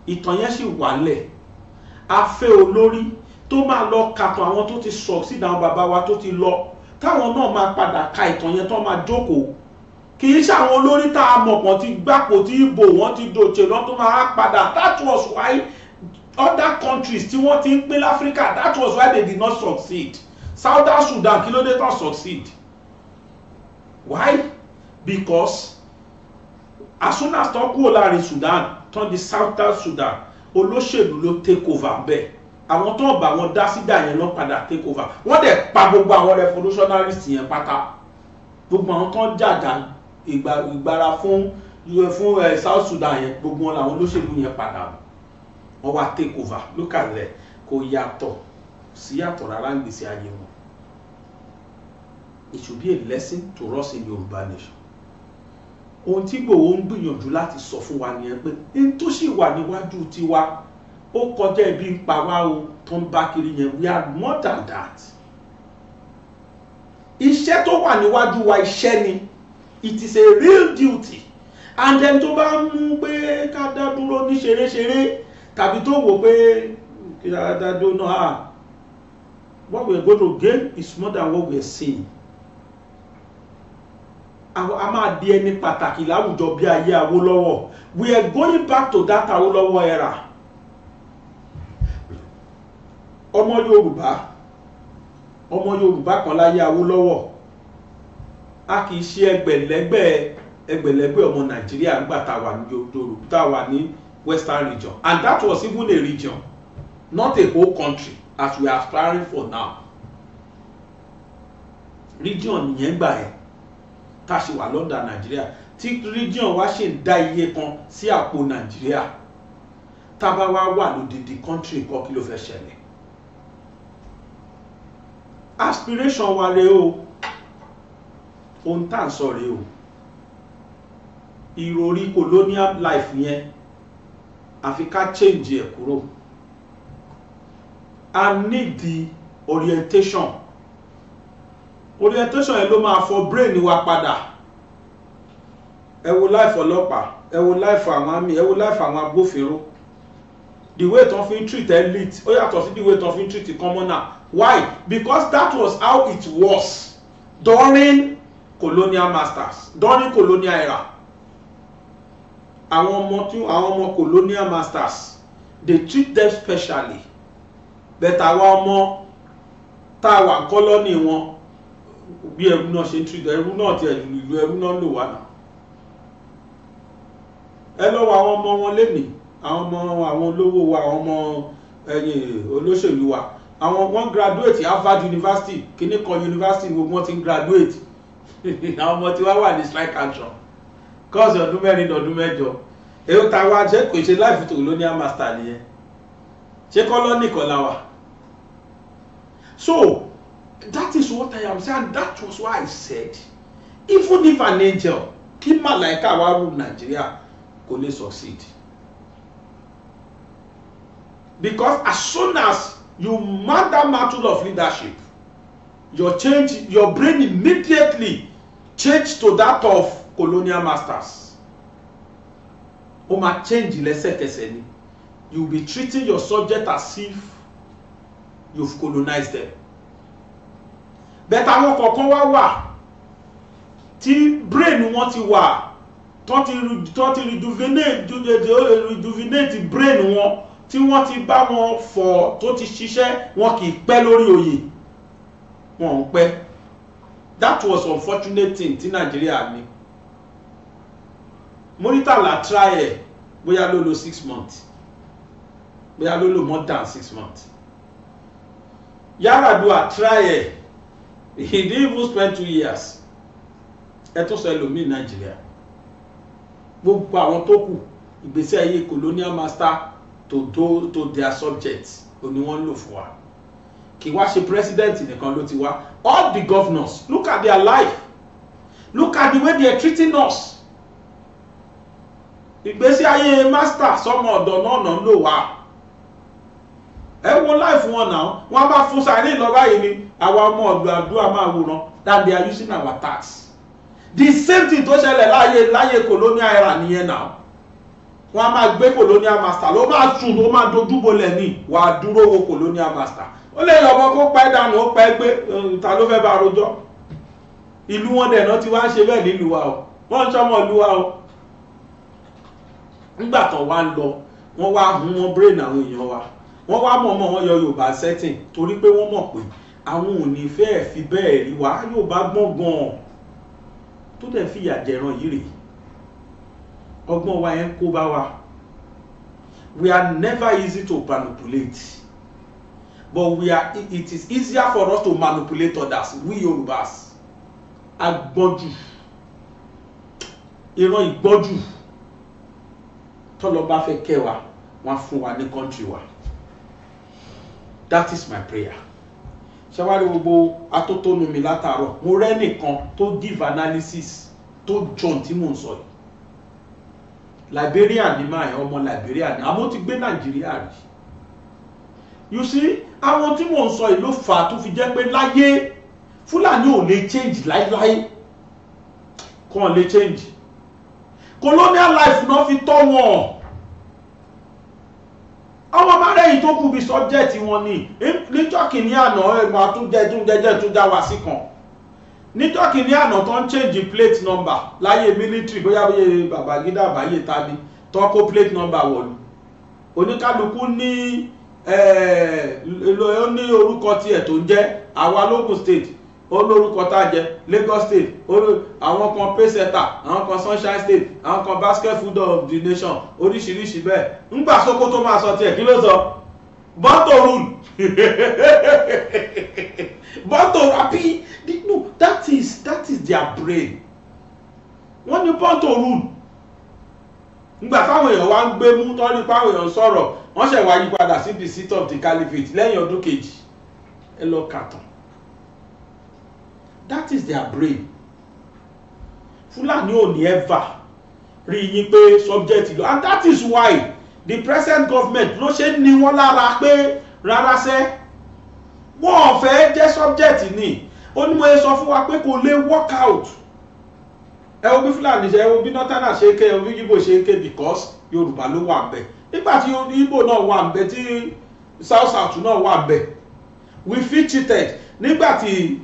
Ìtàn yẹn sì wà lẹ̀. A fẹ́ olórí tó máa lọ kàtàn àwọn tó ti succeed àwọn bàbá wa tó ti lọ táwọn náà máa padà ka ìtàn yẹn tó máa jókòó. Kì í ṣe àwọn olórí tá a mọ̀ pọ̀ ti gbàpò tí ìbò wọ́n ti dòṣè lọ́n tó máa padà. That was why other countries tí wọ́n ti ń pín l'Africa, that was why they did not succeed. Southern Sudan kí ló dé tán succeed? Why? Because as soon as tán kúrò láàrin Sudan tán di Southern Sudan, olóṣèlú ló take over bẹ́ẹ̀. Àwọn tó ń bá wọn dá síjà yẹn ló padà take over. Wọ́n dẹ̀ pa gbogbo àwọn revolutionists yẹn pátá. Gbogbo àwọn tó ń jàjà ìgbára fún South Sudan yẹn, gbogbo wọn làwọn olóṣèlú yẹn padà wọ́n wá take over. Look at that. Kò yàtọ̀ sí yàtọ̀ rárá ń gbèsè ayé wọn. It should be a lesson to us in Yorubanation. Ohun tí Igboho ń gbìyànjú láti sọ fún wa nìyẹn pé n tó sì wà níwájú tiwa ó kọjá ibi ń pa wá o tó ń bá kiri yẹn. We are more than that. Iṣẹ́ tó wà níwájú wa iṣẹ́ ni. It is a real duty. And then tó bá mú pé ká dá dúró ní ṣeré-ṣeré tàbí tó wò pé kí dá dúró náà what we are going to gain is more than what we are seeing. A máa di ẹni pàtàkì láwùjọ bí ayé Awólọ́wọ̀. We are going back to that Awólọ́wọ̀ era. Ọmọ Yorùbá kan láyé Awólọ́wọ̀. A kì í ṣe ẹgbẹ̀lẹ́gbẹ̀ ọmọ Nàìjíríà nígbà tá wà ní Yorùbá, tá wà ní Western region, and that was even a region, not a whole country as we are aspiring for now. Region nìyẹn gbà ẹ̀ tá a ṣe wà lọ́dà Nàìjíríà tí region wa ṣe ń dá iye kan sí àpò Nàìjíríà tá a bá wà lódìdí country kan kí ló fẹ́ ṣẹlẹ̀. Aspiration wa rèé o, ohun tá à ń sọ rèé o. Ìròrí colonial life yẹn àfi ká change ẹ̀ kúrò. I need the orientation. Orientation yẹn ló máa fọ brain wa padà. Ẹ wo life ọlọ́pàá, ẹ wo life àwọn army, ẹ wo life àwọn agbófinró. The way tó fi ń treat elite ó yàtọ̀ sí the way tó fi ń treat commoner. Why? Because that was how it was during colonial masters, during colonial era. Àwọn ọmọ colonial masters, they treat them specially. But àwọn ọmọ tá a wà colony wọn bí ẹrú náà ṣe ń treat ẹrú náà ti ìlú ẹrú náà lò wá náà. Ẹ lọ́wọ́ àwọn ọmọ wọn lénìí, àwọn olówó wa, àwọn ọmọ olóṣèlú wa, àwọn wọ́n graduate Harvard University, kíní kan university gbogbo wọn ti graduate. Àwọn ọmọ tí wá wà ní strike action kọ́ọ̀sì ọdún mẹ́rin ọdún mẹ́jọ. Èyí ta wá jẹ́ kò ṣe láìfi tó colonial master nìyẹn, ṣé kọ́lọ́nì kan la wà. So that is what I am saying. That was why I said even if an angel kí màláìka wá rule Nigeria kò lè succeed, because as soon as you mount that mantle of leadership, your brain immediately change to that of colonial masters. O ma change lẹ́sẹ̀kẹsẹ̀ ni. You will be treating your subject as if you've colonized them. But àwọn kọ̀ọ̀kan wà tí brain wọn ti wà tó ti rejuvenate brain wọn tí wọ́n ti bá wọn fọ̀ tó ti ṣiṣẹ́, wọn kì í pẹ́ lórí oyè, wọn ò pẹ́. That was unfortunate thing tí Nigeria ní. Muritala try ẹ̀ bóyá ló lò 6 months, bóyá ló lò more than 6 months. Yar'Adua try ẹ̀, he didn't even spend 2 years. Ẹ tún sọ ẹlòmíì Nigeria. Gbogbo àwọn tó kù ìgbésí ayé colonial master to their subjects òní wọ́n lò fún wa. Kì wá ṣe president nìkan ló ti wá. All the governors, look at their life, look at the way they are treating us. Ìgbésí ayé master sọmọ ọ̀dọ̀ náà lò wá. Ẹ wo life wọn náà, wọ́n bá fún sáré lọ báyìí ni àwa ọmọ ọ̀dọ̀ àdúrà máa wòran that they are using our tax. The same thing tó ṣẹlẹ̀ láyé colonial era nìyẹn náà. Wọ́n á máa gbé colonial master ló máa sùn ló máa dojú bolẹ̀ ní wàá dúró wo colonial master. Ó lè yọ̀bọ kó pẹ́ dànù ó pẹ́ gbé ta ló fẹ́ bá rojọ́. Ìlú wọn dẹ̀ náà ti wá ń ṣe bẹ́ẹ̀ nílùú wa o. Wọ́n ń sọmọ ìlú wa o. Nígbà tó wá ń lọ wọ́n wá hun wọn brain àwọn èèyàn wa. Wọ́n wá mọ̀ọ́mọ̀ wọn yọ Yorùbá setting torí pé wọ́n mọ̀ pé àwọn ò ní fẹ́ fi bẹ́ẹ̀ rí wa Yorùbá gbọ́n gan-an tó dẹ̀ fìyà jẹran yìí rèé. Ọgbọ́n wa yẹn kó bá wa. We are never easy to manipulate, but it is easier for us to manipulate others. We Yorubas agbọ́njù ìran ìgbọ́njù tọ́lọ́ bá fẹ́ kẹ́ wa wọ́n fún wa ní country wa. That is my prayer. Ṣé wá rí gbogbo atótónu mi látàárọ̀ mo rẹ́ nìkan tó give analysis tó John tí mò ń sọ yìí. Liberian ni máa ọmọ Liberian ni àmọ́ ti gbé Nàìjíríà rí. You see àwọn tí mò ń sọ yìí ló fà á tó fi jẹ́ pé láyé Fúlàní ò lè change láíláí kàn lè change. Colonial life náà fi tọ́ wọn. Àwọn márẹ́yìn tó kù bí subject wọn ni níjọ́ kìíní àná ẹ̀mọ́ àtúnjẹ́jẹ́ tún já wá sí kan. Níjọ́ kìíní àná tó ń change plate number láyé military bóyá Babangida àbáyé tàbí tó kó plate number wọ̀lú. Oníkálukú ní orúkọ tiẹ̀ tó ń jẹ́ àwa lógùn state olórúkọ tá jẹ́ Lagos state àwọn kan paysetter àwọn kan Sunshine state àwọn kan basket food of the nation oríṣiríṣi bẹ́ẹ̀ ńgbà Sókótó máa sọ tiẹ̀ kí ló sọ born to rule born to happy no that is their brain wọ́n ní born to rule ńgbà táwọn èèyàn wá ń gbé mú tọ́ nípa àwọn èèyàn sọ̀rọ̀ wọ́n ṣẹ̀ wá yí padà sí the seat of the caliphate lẹ́yìn ọdún kejì ẹ lọ kàtàn. That is their brain. Fúlàní ò ní ever rí yín pé subject lọ and that is why the present government ló ṣe ní wọ́n lára pé rárá sẹ́ wọ́n fẹ́ jẹ́ subject ni ó ní mo sọ fún wa pé kò lè work out. Ẹ wo bí Fúlàní ṣe ẹ wo bí Northern ṣe ké ẹ wo bí Igbo ṣe ké because Yorùbá ló wà ńbẹ̀ nígbà tí Igbo náà wà ńbẹ̀ tí South náà wà ńbẹ̀ we feel cheated nígbà tí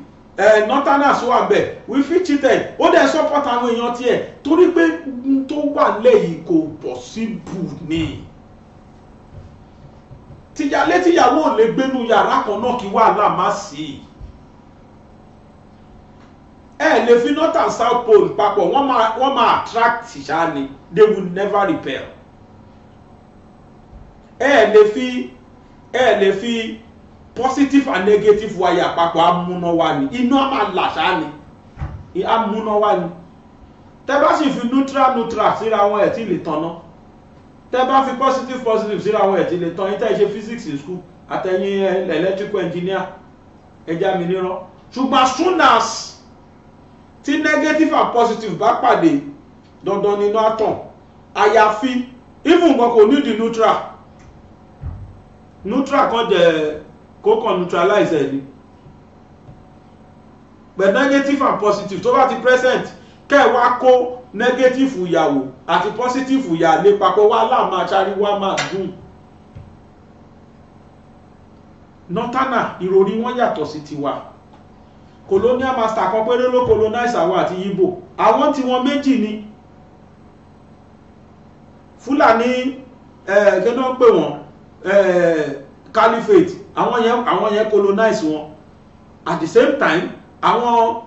Northerners wà bẹ́ẹ̀ we feel cheated ó dẹ̀ support àwọn èèyàn tiẹ̀ torí pé tó wà lẹ́yìn kò possible ni. Tìyálé tíyàwó ò lè gbénú yàrá kan náà kí wàhálà má sí. Ẹ lè fi North and South pole papọ̀ wọ́n máa attract ṣáá ni they will never repel. Ẹ lè fi positive and negative wire àpapọ̀ amúná wa ni iná máa là ṣáá ni amúná wa ni tẹ́ bá sì fi neutral síra wọn ẹ̀ tí lè tanná tẹ́ bá fi positive síra wọn ẹ̀ tí lè tan yín tẹ́ ṣe physics in school àtẹ̀yìn electrical engineer ẹja mi níran ṣùgbọ́n soon as tí negative and positive bá pàdé dandan nínú àtàn àyàfi even gan kò ní di neutral kan jẹ́ kó kàn neutralize ẹ̀ ni but negative and positive tó bá ti present kẹ́ wá kó negative ìyàwó àti positive ìyàlé papọ̀ wá láàmà àṣàrí wá máa dùn. Northerner ìròrí wọn yàtọ̀ sí tiwa colonial master kan péré ló colonize àwọn àti Igbo àwọn tí wọn méjì ni Fúlàní gẹ́gẹ́ pé wọ́n caliphate àwọn yẹn colonize wọn at the same time àwọn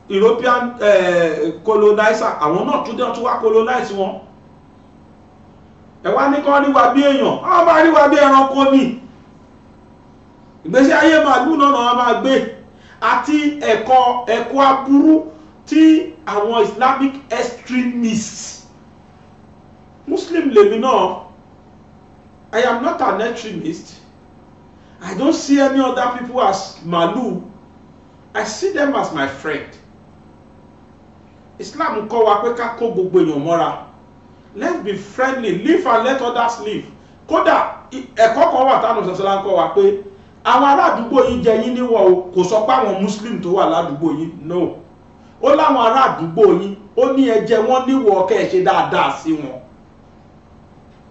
European colonizer àwọn náà tún wá colonize wọn. Ẹ wá ní kán ríwa bí èèyàn àwọn bá ríwa bí ẹranko ní ìgbésí ayé màálù náà wọ́n máa gbé àti ẹ̀kọ́ aburú tí àwọn Islamic extremists Muslim lèmi náà I am not an extremist. I don't see any other people as màálù. I see them as my friend. Islam kọ́ wa pé ká kó gbogbo èèyàn mọ́ra. Let's be friendly, live and let others live. Kódà ẹ̀kọ́ kan wà táwọn sọ̀sọ́lá ń kọ́ wa pé àwọn ará àdúgbò yín jẹ yín níwọ̀ o, kò sọ pé àwọn muslim tó wà ládùúgbò yín, no, ó láwọn ará àdúgbò yín ó ní ẹ jẹ wọ́n níwọ̀ kẹ́ ẹ ṣe dáadáa sí wọn.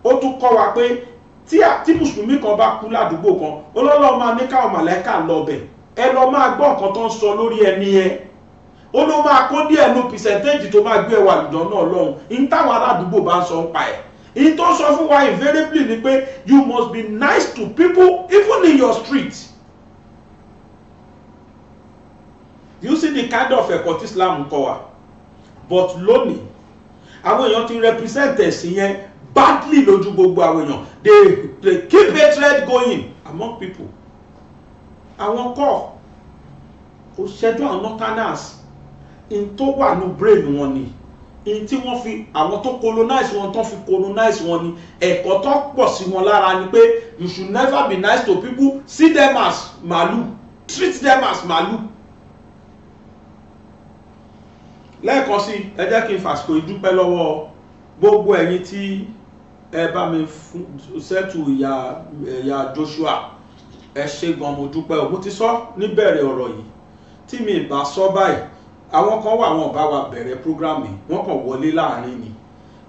ó tún kọ́ wa pé tí mùsùlùmí kan bá kú ládùúgbò kan, Ọlọ́run máa ní káwọn màláíkà lọ bẹ̀, ẹ lọ máa gbọ́ nǹkan tó ń sọ lórí ẹni yẹn, ó ló máa kó díẹ̀ nu percentage tó máa gbé ẹwà lùdán náà lọ́hùn ní táwọn ará àdúgbò bá ń sọ ń pa ẹ̀. In tó sọ fún wa invariably ni pé you must be nice to people even in your street. You see the kind of ẹ̀kọ́ tí Islam kọ́ wa, but lónìí àwọn èèyàn ti represent ẹ̀sìn yẹn badly lójú gbogbo àwọn èèyàn, they keep hatred going among people. Àwọn kọ́ kò ṣẹjọ́ àwọn northerners, in tó wà ní brain wọn ni, in tí wọ́n fi àwọn tó colonize wọn tó fi colonize wọn ni, ẹ̀kọ́ tó pọ̀ sí wọn lára ni pé you should never be nice to people, see them as màlúù, treat them as màlúù. Lẹ́ẹ̀kan sí ẹ jẹ́ kí n fàsìkò ìdúpẹ́ lọ́wọ́ gbogbo ẹ̀yin tí ẹ bá mi ṣẹ́tù ìyá Joshua, ẹ ṣé gan, mo dúpẹ́ o. Mo ti sọ níbẹ̀rẹ̀ ọ̀rọ̀ yìí, tí mi bá sọ báyìí àwọn kan wà wọn bá wa bẹ̀rẹ̀ prógrámì wọ́n kàn wọlé láàrin ni,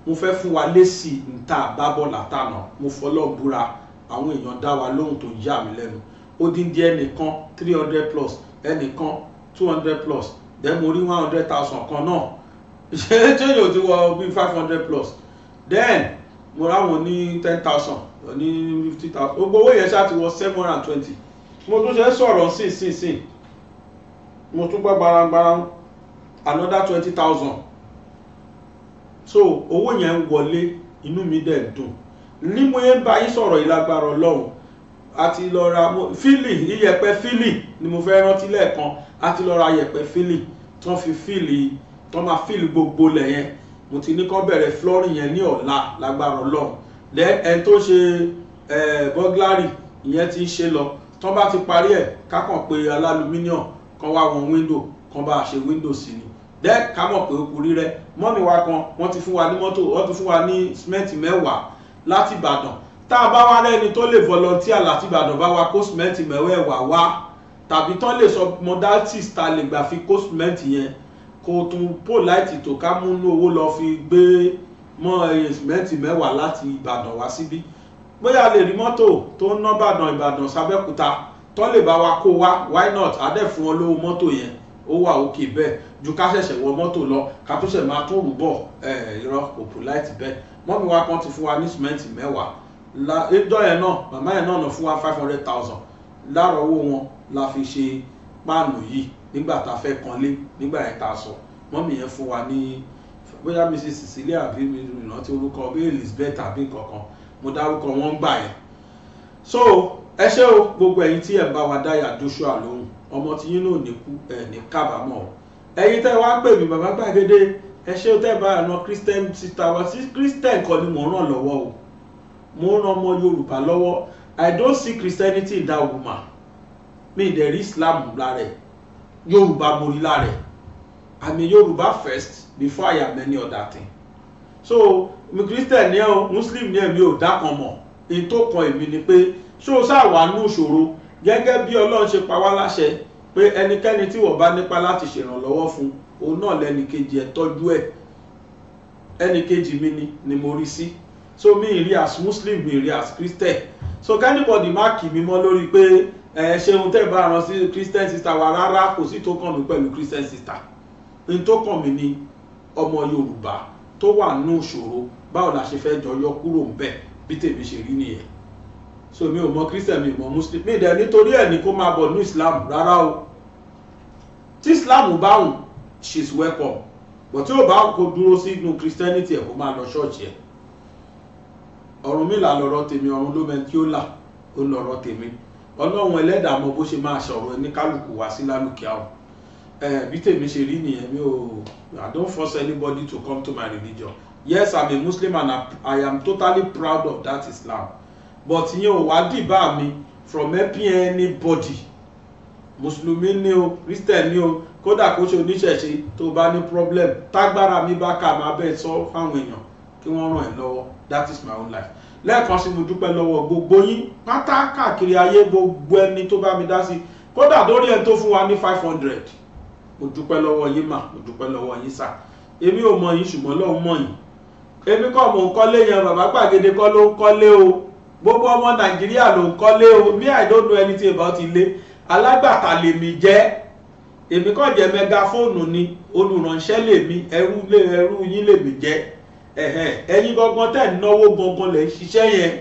mo fẹ́ fún wa lésì níta àbábọ̀ látànà, mo fọlọ́ búra àwọn èèyàn dá wa lóhùn tó yà mí lẹ́nu. Odindi ẹnìkan 300 plus, ẹnìkan 200 plus, then mo rí 100,000 kan náà, ṣe tí yóò ti wọ bí 500 plus, then mo ráwọn ní 10,000 ní 50,000, gbogbo owó yẹn ṣáà ti wọ 720. mo tún ṣe sọ̀rọ̀ sí mo tún gbọ́ gbarangbara another 20,000. so owó yẹn ń wọlé, inú mi dẹ̀ dùn ní mo yẹn bá yín sọ̀rọ̀ ìlágbára Ọlọ́run. àti lọ ra fílì, iyẹ̀pẹ̀ fílì ni mo fẹ́ rántí lẹ́ẹ̀kan, àti lọ ra iyẹ̀pẹ̀ fílì tán fi fílì, tán máa fílì gbogbo lẹ̀ yẹn. mo ti ní kán bẹ̀rẹ̀ flooring yẹn ní ọ̀la lágbára Ọlọ́run. then ẹni tó ṣe burglary ìyẹn ti ń ṣe lọ, tán bá ti parí ẹ̀ kákàn pé alálùmíníọ̀n kan wá wọn window kan bá ṣe window sí ni, then ká mọ̀ pé ó kú rírẹ́. mọ́mì wa kan wọ́n ti fún wa ní mọ́tò, wọ́n ti fún wa ní sìmẹ́ǹtì 10 láti Ìbàdàn. tá a bá wá rẹ́ni tó lè volunteer láti Ìbàdàn bá wa kó sìmẹ́ǹtì 10 wá, tàbí tán lè sọ modalities ta lè gbà fi kó sìmẹ́ǹtì yẹn, kó tún polite tó ká múnú owó lọ fi gbé mọ́ sìmẹ́ǹtì 10 láti Ìbàdàn wá síbí. bóyá lè rí mọ́tò tó ń ná Ìbàdàn sábẹ́kúta tán lè bá wa kó wá, why not? adẹ́ fún wọn lówó mọ́tò yẹn, ó wà òkè bẹ́ẹ̀ ju ká ṣẹ̀ṣẹ̀ wọ mọ́tò lọ ká tó ṣẹ̀ máa tún rúbọ̀ irọ́ kò polite bẹ́ẹ̀. mọ́mí wa kan ti fún wa ní sìmẹ́ǹtì 10 ẹjọ́ yẹn náà, màmá yẹn náà fún wa 500,000 lára owó wọn la fi ṣe páànù yìí nígbà tá a fẹ́ kanlé nígbà yẹn tá a sọ. mọ́mí yẹn fún wa ní bóyá Mrs. Cecilia àbí ìrántí orúkọ bí Elizabeth àbí nǹkankan, mo dárúkọ wọn gbà yẹn. so ẹ ṣé o gbogbo ẹ̀yin tí ẹ bá wa dáyà Joshua lóhùn, ọmọ tí yín náà ní kú ẹ ní kábàámọ̀. ẹ̀yin tẹ́ wá pè mí bàbá gbàgede, ẹ ṣé o tẹ́ bá ẹ̀nà Christian sister wa sí Christian kan ni mò ń ràn lọ́wọ́ o, mo ń ran ọmọ Yorùbá lọ́wọ́. I don't see Christianity in that woman, mi dẹ̀ rí Islam lára ẹ̀, Yorùbá mo rí lára ẹ̀. I'm a Yorùbá first before I am any other thing. so mi Christian ni ẹ o, Muslim ni ẹ, mi ò dá kan mọ̀. in tó kan èmi ni pé ṣó sáà wà nú ìṣòro gẹ́gẹ́ bí Ọlọ́run ṣe pa wá láṣẹ pé ẹnikẹ́ni tí wọ́n bá nípa láti ṣèrànlọ́wọ́ fún òun náà lẹ́nìkejì ẹ̀ tọ́jú ẹ̀. ẹnìkejì mi ni mo rí sí, so mi rí as Muslim, mi rí as Christian. so kẹ́nìbọ̀dì má kì mí mọ́ lórí pé ṣeun tẹ́ bá rán sí Christian sister wa, rárá kò sí tó kàn mí pẹ̀lú Christian sister. in tó kàn mí ni ọmọ Yorùbá tó wà nú ìṣòro, báwo la ṣe fẹ́ jọ yọ kúrò ń bẹ̀, bí tèmi ṣe rí nìyẹn. so mi ò mọ Christian, mi ò mọ Muslim, mi dẹ̀ nítorí ẹ̀ ní kó máa bọ̀ ní Islam rárá o. tí Islam bá wùn, she is welcome, but tí ó bá kó dúró sí inú Christianity ẹ̀ kó máa lọ ṣọ́ọ̀ṣì ẹ̀. Ọ̀rúnmìlà lọ̀rọ̀ tèmi, ọ̀run ló mẹ́ni tí ó là, ó lọ̀rọ̀ tèmi. Ọlọ́run ẹlẹ́dàá mọ bó ṣe máa ṣọ̀rọ̀ ẹni kálukú wá sí lálùkìá o. bí tèmi ṣe rí nìyẹn, mi ò I don't force anybody to come to my religion. Yes, I'm a Muslim and I am totally proud of that Islam, but ìyẹn ò wá dìbà mi from helping anybody. Mùsùlùmí ni o, Christian ni o, kódà kó ṣe oníṣẹ̀ṣe tó bá ní problem tágbára mi bá kà máa bẹ́ẹ̀ sọ fáwọn èèyàn kí wọ́n ràn ẹ́ lọ́wọ́. That is my own life. lẹ́ẹ̀kan sí mo dúpẹ́ lọ́wọ́ gbogbo yín pátá káàkiri ayé, gbogbo ẹni tó bá mi dá sí, kódà lórí ẹni tó fún wa ní 500. Mo dúpẹ́ lọ́wọ́ yín mà, mo dúpẹ́ lọ́wọ́ yín sà. Èmi ò mọ̀ yín ṣùgbọ́n Ọlọ́run mọ̀ yín. Èmi kọ́ mò ń kọ́lé yẹn, bàbá gbàgede kọ́ ló ń kọ́lé o. Gbogbo ọmọ Nàìjíríà ló ń kọ́lé o. Me, I don't know anything about ilé. Alágbàtà lèmi jẹ́. Èmi kọ́ jẹ́ mẹgafóònù ni, olùránṣẹ́ lèmi, ẹrú yín lèmi jẹ́. Ẹ̀yin gangan tẹ́ ń náwó gangan lẹ̀ ń ṣiṣẹ́ yẹn.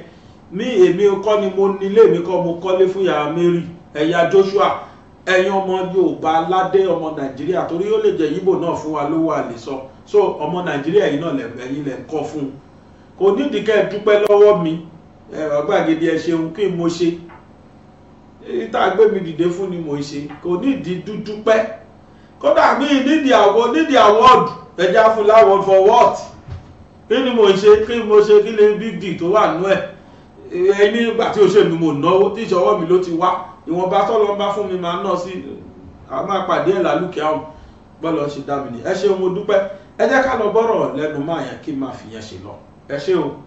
Èmi kọ́ ni mo nílé, mi kọ́ mo kọ́lé fún ìyá Mary, ẹ̀yà Joshua, ẹ̀yin ọmọ Yorùbá aládé ọmọ Nàìjíríà, torí ó lè jẹ́ Ìgbò náà fún wa lówó àlè sọ. So ọmọ Nàìjíríà yìí náà ẹ̀yin lẹ̀ ń kọ́ fún. Kò nídìí kẹ́ ẹ dúpẹ́ lọ́wọ́ mi. Gbàgede ẹ ṣeun kí n mo ṣe. Tá gbé mi dìde fún ni mo ṣe. Kò nídìí dúdúpẹ́. Kódà mi nídìí award. Ẹja fún láwọ̀ for what? Kí ni mo ṣe? Kí mo ṣe? Kí lè big deal tó wà nú ẹ̀? Ẹni nígbà tí ó ṣe mi mo náwó, tí ìṣọwọ́ mi ló ti wá. Ìwọ̀nba tọ́lọ́ bá fún mi máa ná sí. A máa pàdé ẹ̀ lálùkẹ́ àwọn bọ́lọ̀ ṣe dá mi ní. Ẹ ṣeun mo dúpẹ́. Ẹ jẹ́ ká lọ bọ́rọ̀ lẹ́nu máa yẹn kí n máa fi yẹn ṣe lọ. Ẹ ṣé o.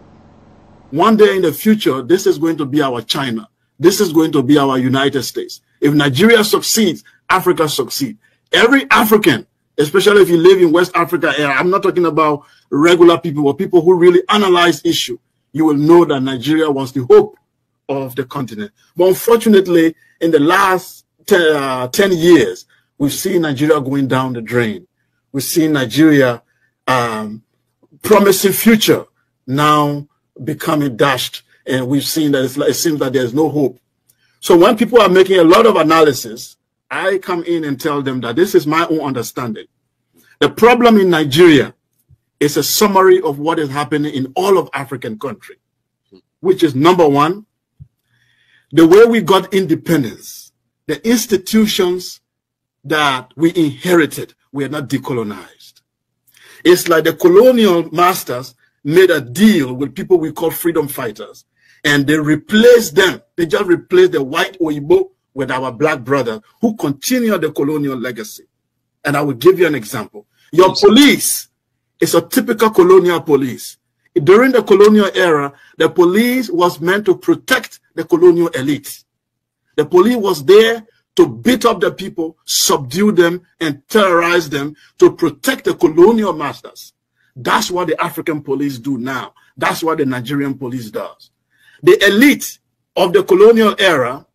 One day in the future, this is going to be our China. This is going to be our United States. If Nigeria succeeds, Africa succeeds. Every African, especially if you live in West Africa area, I'm not talking about regular people, but people who really analyze issue, you will know that Nigeria was the hope of the continent. But unfortunately, in the last 10 years, we've seen Nigeria going down the drain. We've seen Nigeria promising future now becoming dashed, and we've seen that it seems that there's no hope. So when people are making a lot of analysis, I come in and tell them that this is my own understanding. The problem in Nigeria is a summary of what is happening in all of African countries, which is number one, the way we got independence, the institutions that we inherited were not decolonized. It's like the colonial masters made a deal with people we call freedom fighters, and they replaced them. They just replaced the white Oyibo with our black brothers who continue the colonial legacy. And I will give you an example. Your police is a typical colonial police. During the colonial era, the police was meant to protect the colonial elite. The police was there to beat up the people, subdue them, and terrorize them to protect the colonial masters. That's what the African police do now. That's what the Nigerian police does. The elite of the colonial era,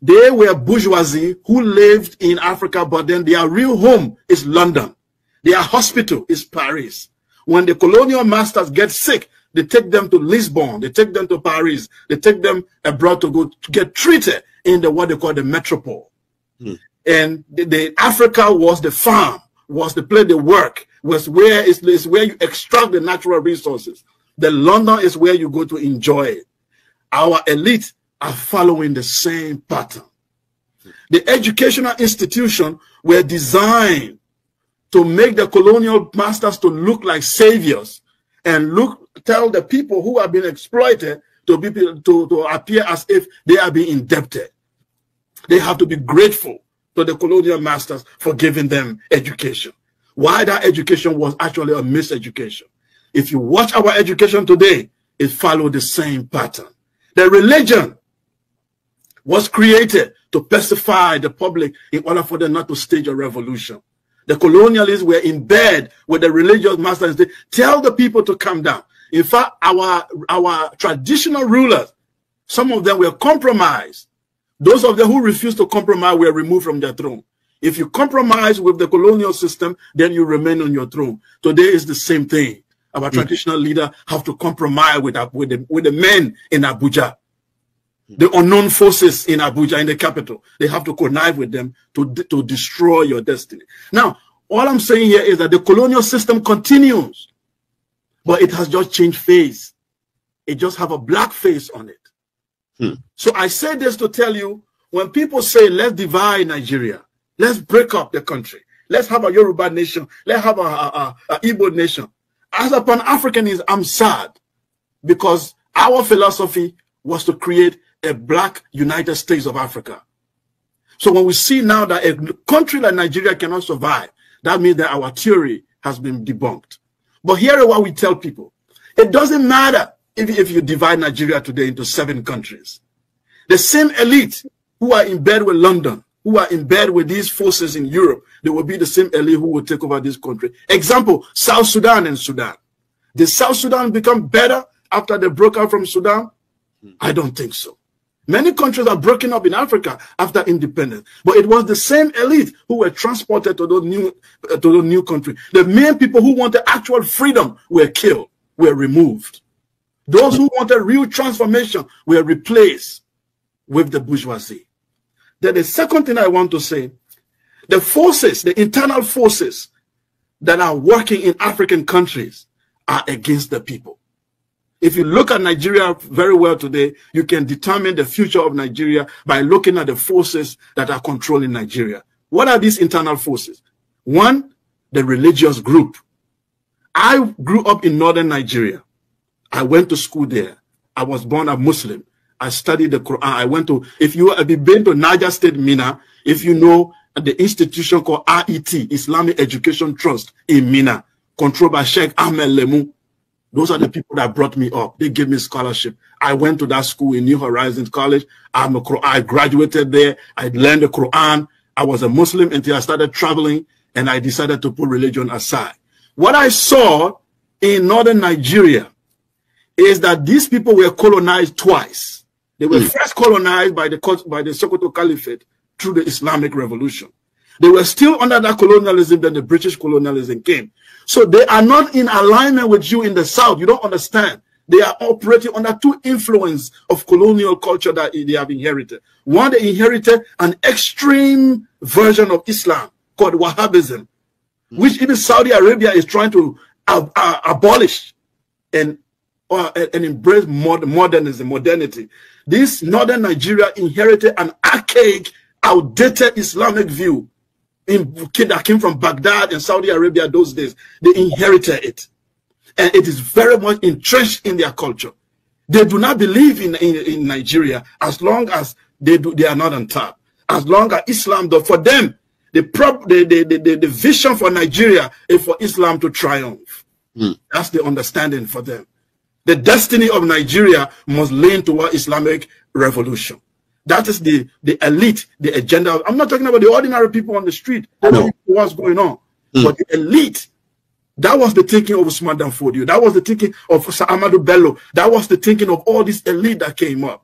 they were bourgeoisie who lived in Africa, but then their real home is London. Their hospital is Paris. When the colonial masters get sick, they take them to Lisbon, they take them to Paris, they take them abroad to go to get treated in the what they call the metropole. And the Africa was the farm, was the place they work, was where is where you extract the natural resources. The London is where you go to enjoy it. Our elite are following the same pattern. The educational institutions were designed to make the colonial masters to look like saviors and tell the people who have been exploited to appear as if they are being indebted. They have to be grateful to the colonial masters for giving them education. Why that education was actually a miseducation. If you watch our education today, it followed the same pattern. The religion was created to pacify the public in order for them not to stage a revolution. The colonialists were in bed with the religious masters. They tell the people to calm down. In fact, our traditional rulers, some of them were compromised. Those of them who refused to compromise were removed from their throne. If you compromise with the colonial system, then you remain on your throne. Today is the same thing. Our traditional leaders have to compromise with the men in Abuja. The unknown forces in Abuja, in the capital, they have to connive with them to destroy your destiny. Now, all I'm saying here is that the colonial system continues, but it has just changed face. It just have a black face on it. So I say this to tell you, when people say, let's divide Nigeria, let's break up the country, let's have a Yoruba nation, let's have a Igbo nation. As a Pan-Africanist, I'm sad because our philosophy was to create a black United States of Africa. So when we see now that a country like Nigeria cannot survive, that means that our theory has been debunked. But here is what we tell people. It doesn't matter if you divide Nigeria today into 7 countries, the same elite who are in bed with London, who are in bed with these forces in Europe, they will be the same elite who will take over this country. Example, South Sudan and Sudan. Did South Sudan become better after they broke out from Sudan? I don't think so. Many countries are broken up in Africa after independence, but it was the same elite who were transported to those new countries. The main people who wanted actual freedom were killed, were removed. Those who wanted real transformation were replaced with the bourgeoisie. Then the second thing I want to say, the forces, the internal forces that are working in African countries are against the people. If you look at Nigeria very well today, you can determine the future of Nigeria by looking at the forces that are controlling Nigeria. What are these internal forces? One, the religious group. I grew up in northern Nigeria. I went to school there. I was born a Muslim. I studied the Quran. I went to, if you have been to Niger State, Mina, if you know the institution called IET, Islamic Education Trust in Mina, controlled by Sheikh Ahmed Lemu. Those are the people that brought me up. They gave me scholarship. I went to that school in New Horizons College. I graduated there. I learned the Quran. I was a Muslim until I started traveling, and I decided to put religion aside. What I saw in northern Nigeria is that these people were colonized twice. They were first colonized by the Sokoto Caliphate through the Islamic Revolution. They were still under that colonialism, then the British colonialism came. So they are not in alignment with you in the South. You don't understand. They are operating under 2 influence of colonial culture that they have inherited. One, they inherited an extreme version of Islam called Wahhabism, which even Saudi Arabia is trying to abolish and embrace modernity. This northern Nigeria inherited an archaic, outdated Islamic view that came from Baghdad and Saudi Arabia those days. They inherited it. And it is very much entrenched in their culture. They do not believe in Nigeria as long as they are not on top. As long as Islam, though, for them, the vision for Nigeria is for Islam to triumph. That's the understanding for them. The destiny of Nigeria must lean toward Islamic revolution. That is the elite, the agenda. I'm not talking about the ordinary people on the street. They don't know what's going on. But the elite, that was the thinking of Usman Dan Fodio. That was the thinking of Sir Amadou Bello. That was the thinking of all this elite that came up.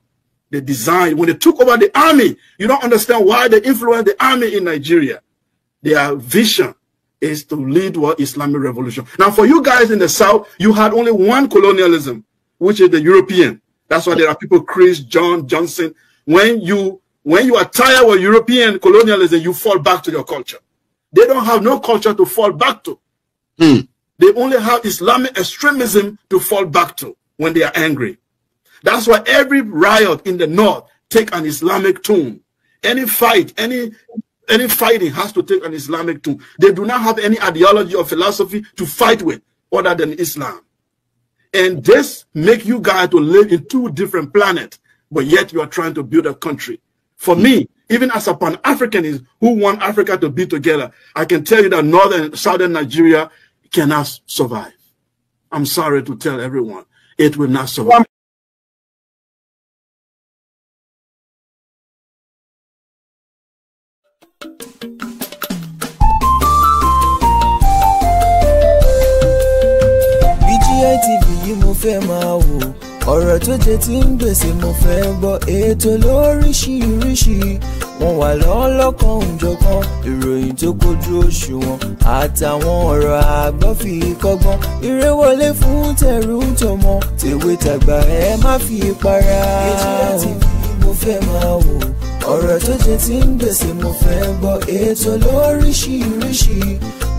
They designed, when they took over the army, you don't understand why they influenced the army in Nigeria. Their vision is to lead what Islamic revolution. Now, for you guys in the South, you had only one colonialism, which is the European. That's why there are people, Chris, John, Johnson. When you are tired of European colonialism, you fall back to your culture. They don't have no culture to fall back to. They only have Islamic extremism to fall back to when they are angry. That's why every riot in the North take an Islamic tone. Any fight, any fighting has to take an Islamic tone. They do not have any ideology or philosophy to fight with other than Islam. And this make you guys to live in 2 different planets, but yet you are trying to build a country. For me, even as a Pan-Africanist who want Africa to be together, I can tell you that northern, southern Nigeria cannot survive. I'm sorry to tell everyone, it will not survive. BGI TV yìí mo fẹ́ máa wò, ọ̀rọ̀ tó jẹ tí ń gbèsè mo fẹ́ gbọ́, ètò lóríṣiríṣi wọ́n wà lọ́lọ́kan òjọ̀kan, ìròyìn tó kojú òṣùwọ̀n àtàwọn ọ̀rọ̀ àgbọ́ fi kọ́gbọ́n, eré wọlé fún tẹ̀rù tọmọ, tèwe tàgbà ẹ má fi para. BGI TV mo fẹ́ máa wò, ọ̀rọ̀ tó jẹ tí ń gbèsè mo fẹ́ gbọ́, ètò lóríṣiríṣi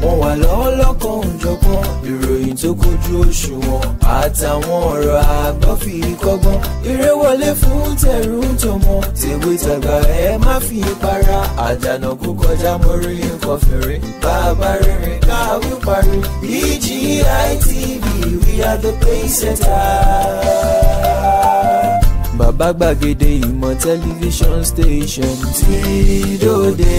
wọ́n wà lọ́lọ́kan òjọ̀kan, ìròyìn tó kojú òṣùwọ̀n àtàwọn ọ̀rọ̀ àgbọ́ fi kọ́gbọ́n, eré wọlé fún tẹ̀rù tọmọ, tèwe tàgbà ẹ má fi para. Àjànàkú kọjá mórí nǹkan fèrè, bàbá rere káwí parí. BGI TV, we are the pace setters. Bàbá gbàgede ìmọ̀ tẹlifíṣọ̀n station tí dòde.